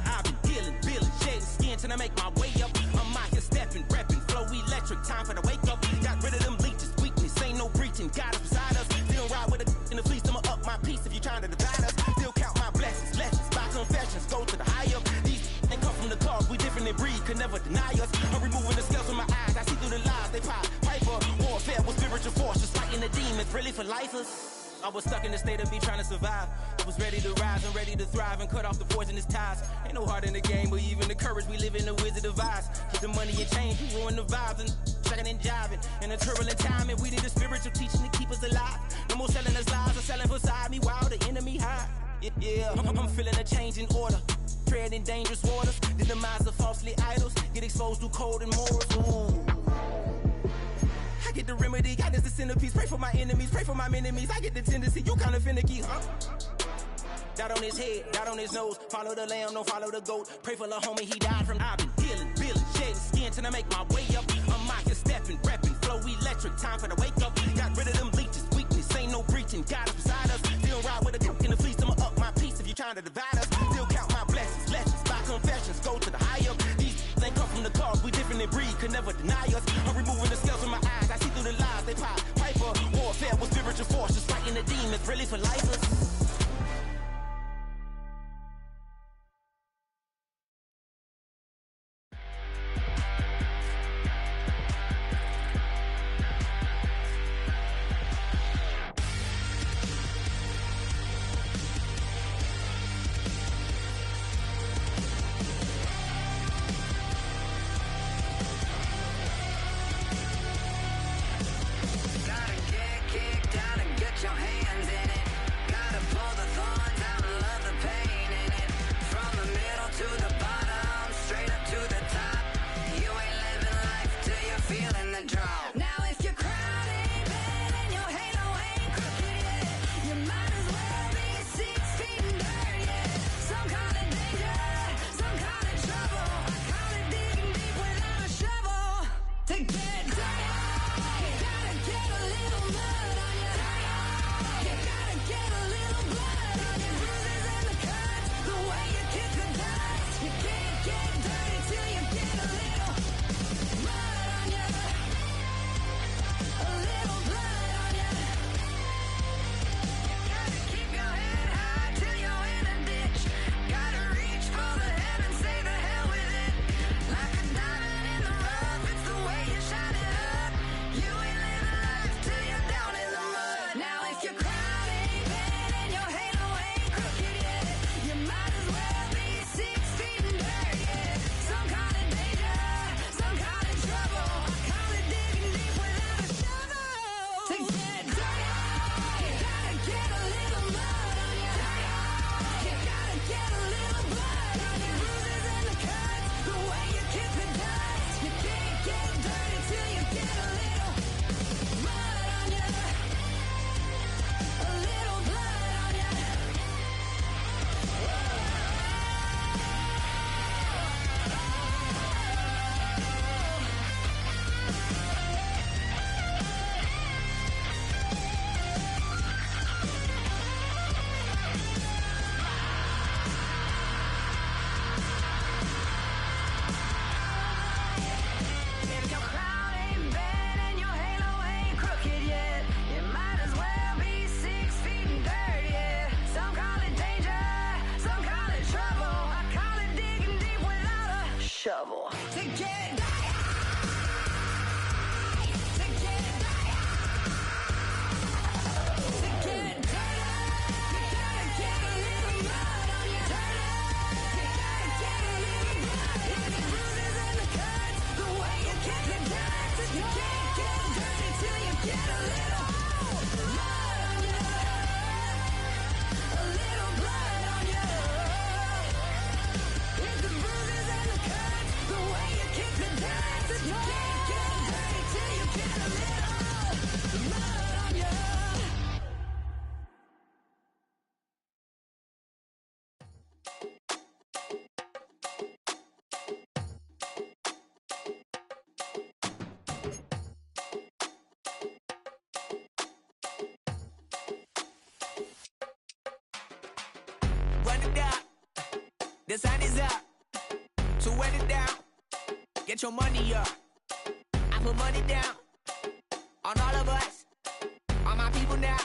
I've been dealing, feeling, shedding skin till I make my way up. I'm out here stepping, repping, flow electric, time for the wake up. Got rid of them leeches, weakness, ain't no breaching, God is beside us. Still ride with a in the fleece, I'ma up my piece if you trying to divide us. Still count my blessings, lessons, by confessions, go to the higher. These ain't come from the cause, we different in breed, could never deny us. I'm removing the scales from my eyes, I see through the lies they pop. Piper, warfare with spiritual force, just fighting the demons, really for lifers. I was stuck in the state of me trying to survive. I was ready to rise and ready to thrive and cut off the poisonous ties. Ain't no heart in the game, but even the courage we live in the Wizard of Oz. Keep the money and change, we ruin the vibes and checking and jiving. In a turbulent time, and we need a spiritual teaching to keep us alive. No more selling us lies or selling beside me while the enemy hide. Yeah, I'm feeling a change in order. Treading dangerous waters, the demise of falsely idols. Get exposed through code and morals. Ooh. I get the remedy, God is the centerpiece. Pray for my enemies, pray for my enemies. I get the tendency, you kinda finicky, huh? Dot on his head, dot on his nose. Follow the lamb, don't follow the goat. Pray for the homie, he died from. I've been dealing, feeling, shedding skin till I make my way up. I'm out here stepping, repping, flow electric, time for the wake up. Got rid of them leeches, weakness, ain't no breaching. God is beside us, still ride with a in the fleece. I'ma up my piece if you trying to divide us. Still count my blessings, lessons, by confessions, go to the higher. These ain't come from the cause, we different in breed, could never deny us. I'm removing the scales from my eyes, I see through the lies they pop. Piper, warfare with spiritual force, just fighting the demons, really for lifers. Run it down. The sun is up. So run it down. Get your money up. I put money down on all of us, on my people now,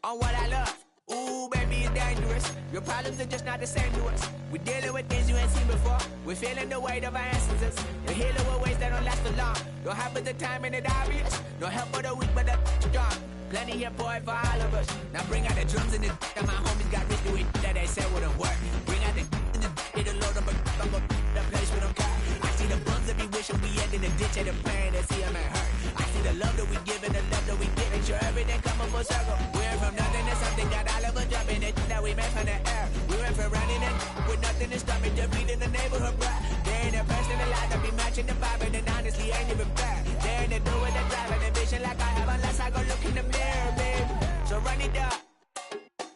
on what I love. Ooh, baby, it's dangerous. Your problems are just not the same to us. We're dealing with things you ain't seen before. We're feeling the weight of our ancestors. We're healing with ways that don't last for long. Don't have but the time and it obvious. No help for the weak, but the strong. Plenty here for it for all of us. Now bring out the drums and the and my homies got rich doing that they said wouldn't work. Bring out the and the it'll load up the place with them car. I see the bums that be wishing we end in the ditch and the pain that see them and hurt. I see the love that we give and the love that we get. Make sure everything come up full circle. We're from nothing to something, got all of us jumping it that we made from the air. We went from running and with nothing to stop me, just beating the neighborhood, bruh. There ain't a person alive that be matching the vibe, and honestly ain't even fair. There ain't a do with the drive and the vision like I have unless I go look in the mirror, babe. So run it up,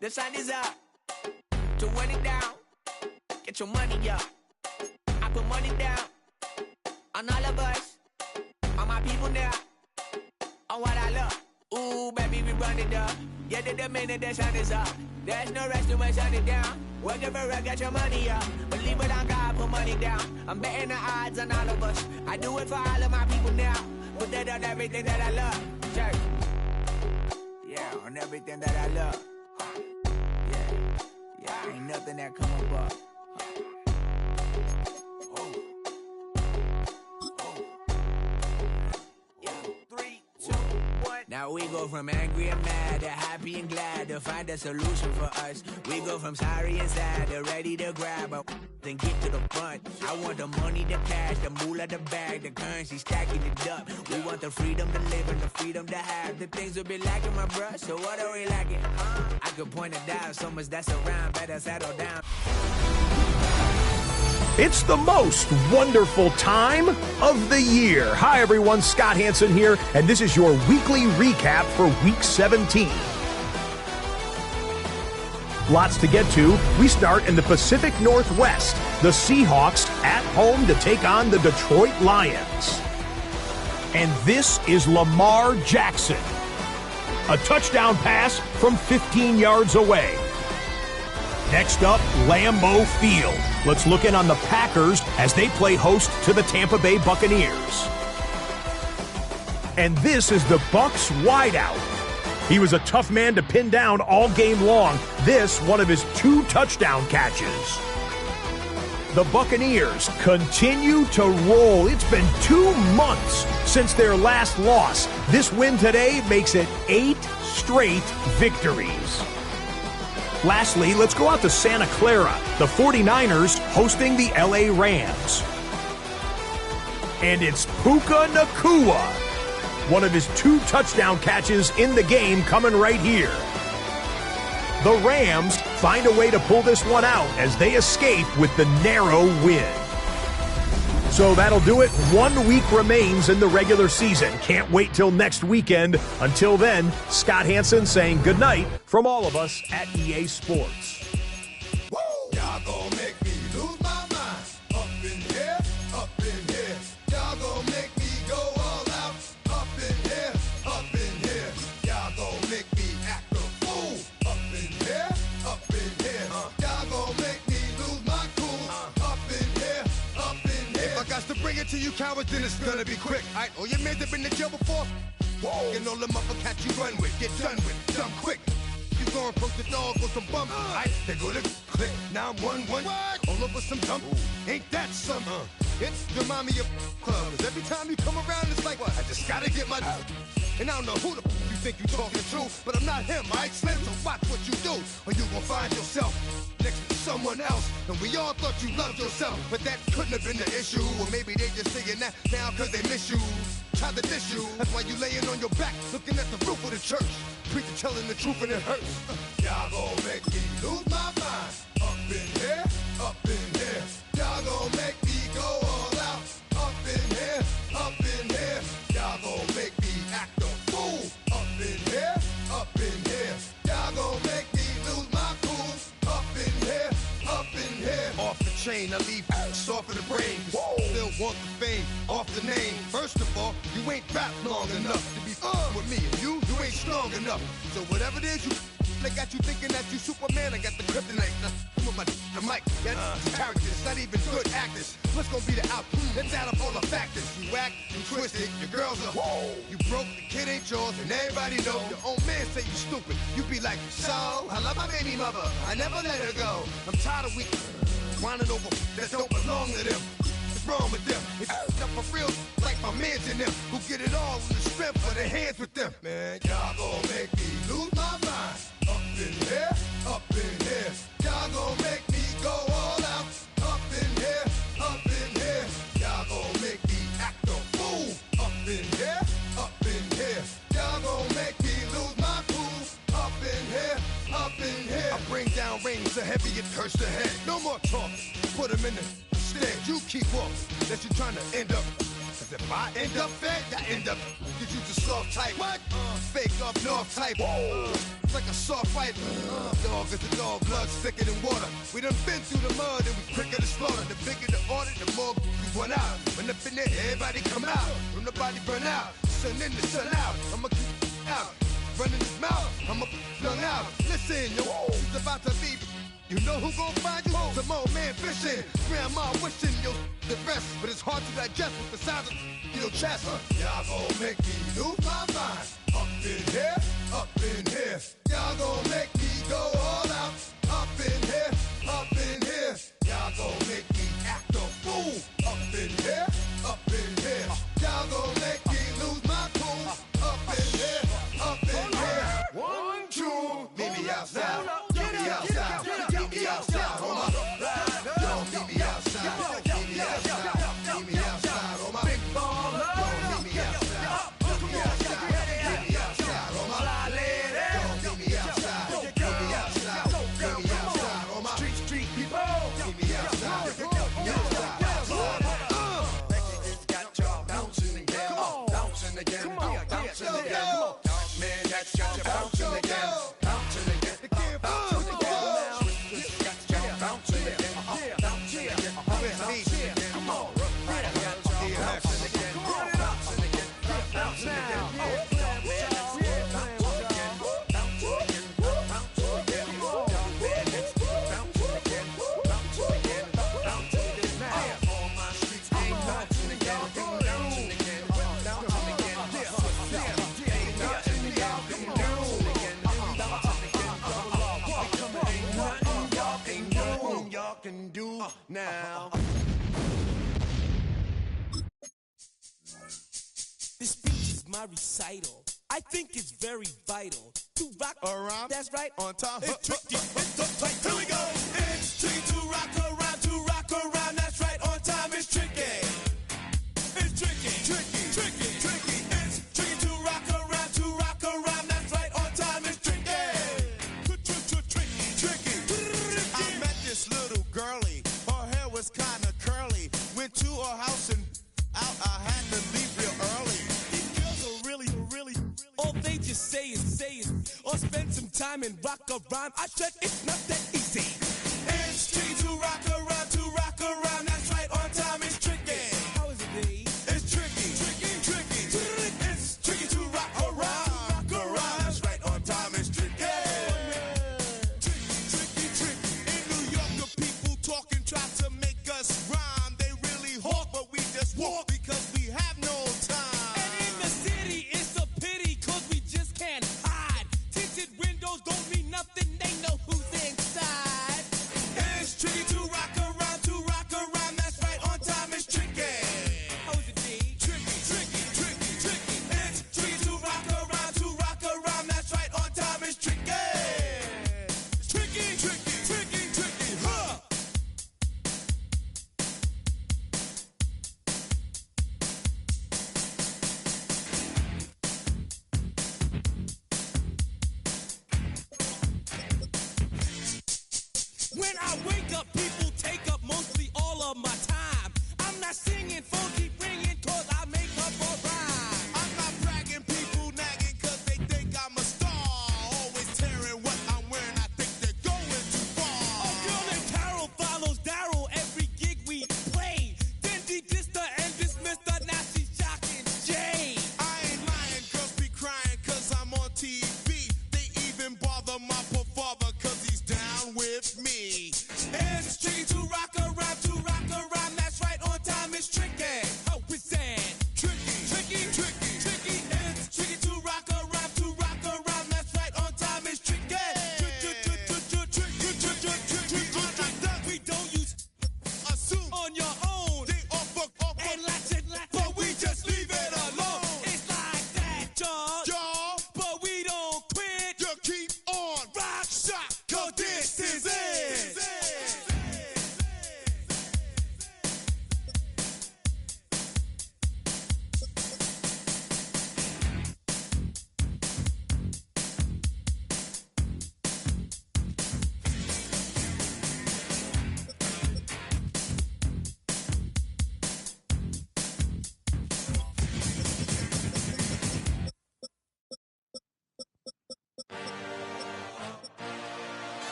the sun is up. So run it down, get your money up. I put money down on all of us, on my people now, on what I love. Ooh, baby, we run it up. Yeah, the minute the sun is up. There's no rest to my shut it down. Working for real, get your money up. Believe it on God, put money down. I'm betting the odds on all of us. I do it for all of my people now. Put that on everything that I love. Church. Yeah, on everything that I love. Yeah, ain't nothing that come above. Now we go from angry and mad to happy and glad to find a solution for us. We go from sorry and sad to ready to grab up then get to the front. I want the money, the cash, the moolah, the bag, the currency, stacking it up. We want the freedom to live and the freedom to have. The things will be lacking, my bruh, so what are we lacking? I could point it down, so much that's around, better settle down. It's the most wonderful time of the year. Hi, everyone. Scott Hanson here, and this is your weekly recap for Week 17. Lots to get to. We start in the Pacific Northwest. The Seahawks at home to take on the Detroit Lions. And this is Lamar Jackson. A touchdown pass from 15 yards away. Next up, Lambeau Field. Let's look in on the Packers as they play host to the Tampa Bay Buccaneers. And this is the Bucs wideout. He was a tough man to pin down all game long. This, one of his 2 touchdown catches. The Buccaneers continue to roll. It's been 2 months since their last loss. This win today makes it 8 straight victories. Lastly, let's go out to Santa Clara. The 49ers hosting the LA Rams. And it's Puka Nacua. One of his 2 touchdown catches in the game coming right here. The Rams find a way to pull this one out as they escape with the narrow win. So that'll do it. 1 week remains in the regular season. Can't wait till next weekend. Until then, Scott Hanson saying goodnight from all of us at EA Sports. Woo! Y'all gon' make me lose my mind. Up in here, up in here. Y'all gon' make me go all out. Up in here, up in here. Y'all gon' make me act a fool. Up in here, up in here. Y'all gon' make me lose my cool. Up in here, up in here. If I got to bring it to you cowards, then it's gonna be quick. Alright, all your men that been to jail before? Whoa. And all them other cats you run with, get done with, done quick. You gon' approach the dog with some bump. Alright, they go to click. Now I'm 1-1. All over some dump. Ain't that some? It's the mommy of club. 'Cause every time you come around, it's like, what? I just gotta get my. And I don't know who the you think you talking to, but I'm not him, alright, Slim? So watch what you do, or you gon' find yourself next to someone else. And we all thought you loved yourself, but that couldn't have been the issue. Or maybe they just saying that now cause they miss you. Tried to diss you, that's why you laying on your back, looking at the roof of the church. Preacher telling the truth and it hurts. Y'all gon' make me lose my mind. Up in here, up in here. Y'all gon' make me go all out. Up in here, up in here. Y'all gon' make me act a fool. Up in here, up in here. Y'all gon' make me lose my cool. Up in here, up in here. Off the chain, I leave soft in the brain. Still want the fame, off the name. First of all, you ain't rap long enough to be with me. And you ain't strong enough. So whatever it is you they got you thinking that you Superman. I got the kryptonite. Come on, the mic. That's characters, not even good actors. What's gonna be the outcome? Let's add up all the factors. You act, you twisted, your girls are you broke, the kid ain't yours, and everybody know. Your own man say you stupid. You be like, so, I love my baby mother. I never let her go. I'm tired of weak whining over that don't belong to them. What's wrong with them? It's up for real, like my mans in them, who get it all in the strength of their hands with them. Man, y'all gon' make me lose my mind. Up in here, up in here. Y'all gon' make me go all out. Up in here, up in here. Y'all gon' make me act a fool. Up in here, up in here. Y'all gon' make me lose my cool. Up in here, up in here. I bring down rain so heavy it hurts the head. No more talk, put him in the stand. You keep walking, that you trying to end up. Cause if I end up fed, I end up. Cause you the soft type. What? Fake up north type. It's like a soft fight. Dog is a dog, blood thicker than water. We done been through the mud and we quicker to slaughter. The bigger the order, the more we run out. When up in there, everybody come out. When nobody burn out, sun in the sun out. I'ma keep out. Running his mouth, I'ma flung out. Listen, yo, it's about to be. You know who gon' find you? Some old man fishing. Grandma wishing you'll the rest. But it's hard to digest with the sound of your chest. Y'all gon' make me lose my mind. Up in here, up in here. Y'all gon' make me go all out. Up in here, up in here. Y'all gon' make me act a fool. Up in here, up in here. Y'all gon' make me lose my cool. Up in here, up in here. 1, 2, meet me outside. Meet me outside. Meet me outside. On my don't meet me outside. Meet me outside. Meet me outside. On my big baller. Don't meet me outside. Meet me outside. Meet me outside. On my fly lady. Don't meet me outside. Meet me outside. Meet me outside. On my street people. Meet me outside. Meet me outside. It's got y'all bouncing again. Bouncing again. Bouncing again. Man, that's got you bouncing again. Bouncing again. Bouncing again. Come on, can do now. This speech is my recital. I think it's very vital to rock around. That's right. On time. It's tricky. It's uptight. Here we go. It's tricky to rock around. To rock around. That's right. On time. It's tricky. It's tricky. Tricky. Tricky. Tricky. It's tricky to rock around. To rock around. That's right. On time. It's tricky. Tricky. Tricky. I met this little girlie. Her hair was kind of curly. Went to her house and out. I had to leave real early. These girls are really. All they just say it, or spend some time and rock a rhyme. I said it's not that easy. It's tricky to rock around. To rock around. That's right. On time. It's tricky. How is it, babe? It's tricky. Tricky. It's tricky to rock around. That's right. On time. It's tricky. Tricky. In New York, the people talking try to make us rhyme. They really hawk, but we just walk because we have no time. And in the city, it's a pity, cause we just can't hide. Tinted windows don't mean nothing, they know who's inside.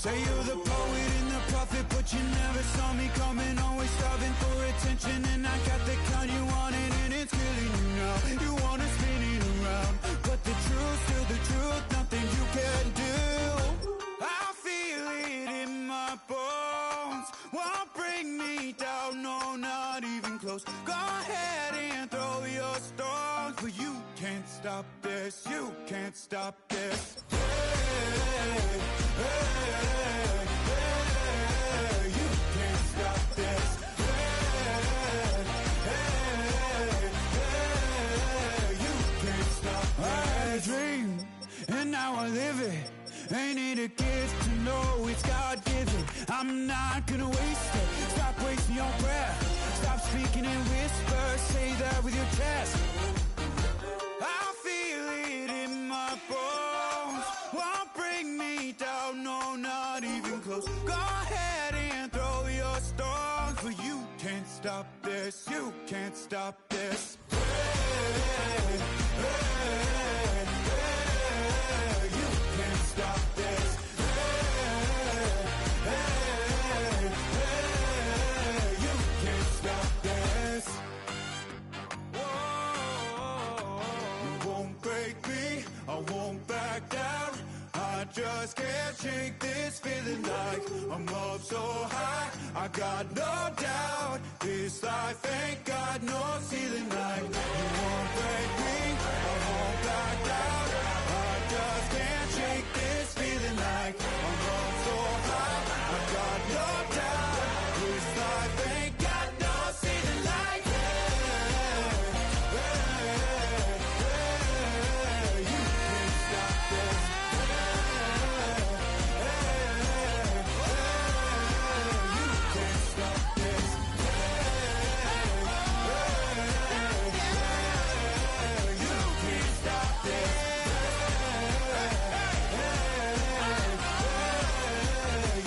Say you're the poet and the prophet, but you never saw me coming. Always starving for attention, and I got the kind you wanted, and it's killing you now. You wanna spin it around, but the truth's still the truth, nothing you can do. I feel it in my bones, won't bring me down, no, not even close. Go ahead and throw your stones, but you can't stop this, you can't stop this. You can't stop this. You can't stop this. I had a dream, and now I live it. Ain't it a gift to know it's God-given? I'm not gonna waste it. Stop wasting your breath. Stop speaking in whispers. Say that with your chest. I feel it in my bones. Won't bring me down, no, not even close. Go ahead and throw your stones, but you can't stop this. You can't stop this. You can't stop this. You can't stop this. You won't break me, I won't back down. I just can't shake this feeling like I'm up so high. I got no doubt this life ain't got no ceiling like. You won't break me, I won't back down. I just can't shake this feeling like I'm up so high. I got no doubt this life ain't got no ceiling like.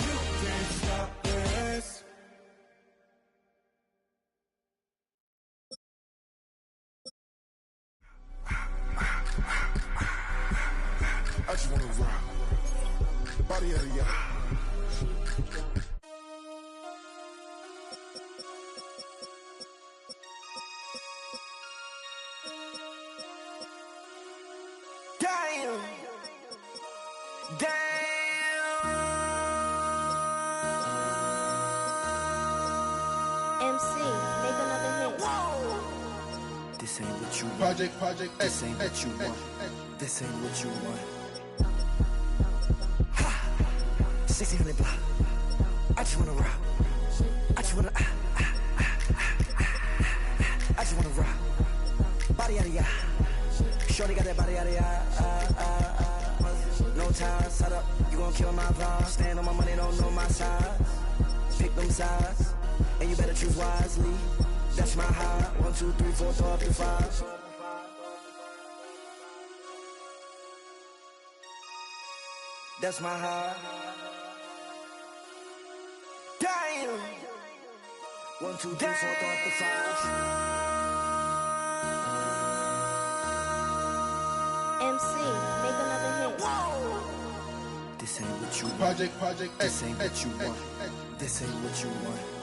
You can't stop this. I just wanna rock. Body out of y'all. Damn. MC, make another hit. This ain't what you want. Project This ain't what you want. This ain't what you want. Ha! 1600 block. I just wanna rock. I just wanna I just wanna rock. Body out of ya. Shorty got that body out of ya. No time, set up. You gon' kill my vibe. Stand on my money, don't know my size. Pick them sides, and you better choose wisely. That's my high. 1, 2, 3, 4, throw up to 5. That's my high. Damn. 1, 2, 3, 4, throw up to 5. MC, make another hit. This ain't what you want. Project This ain't what you want. This ain't what you want.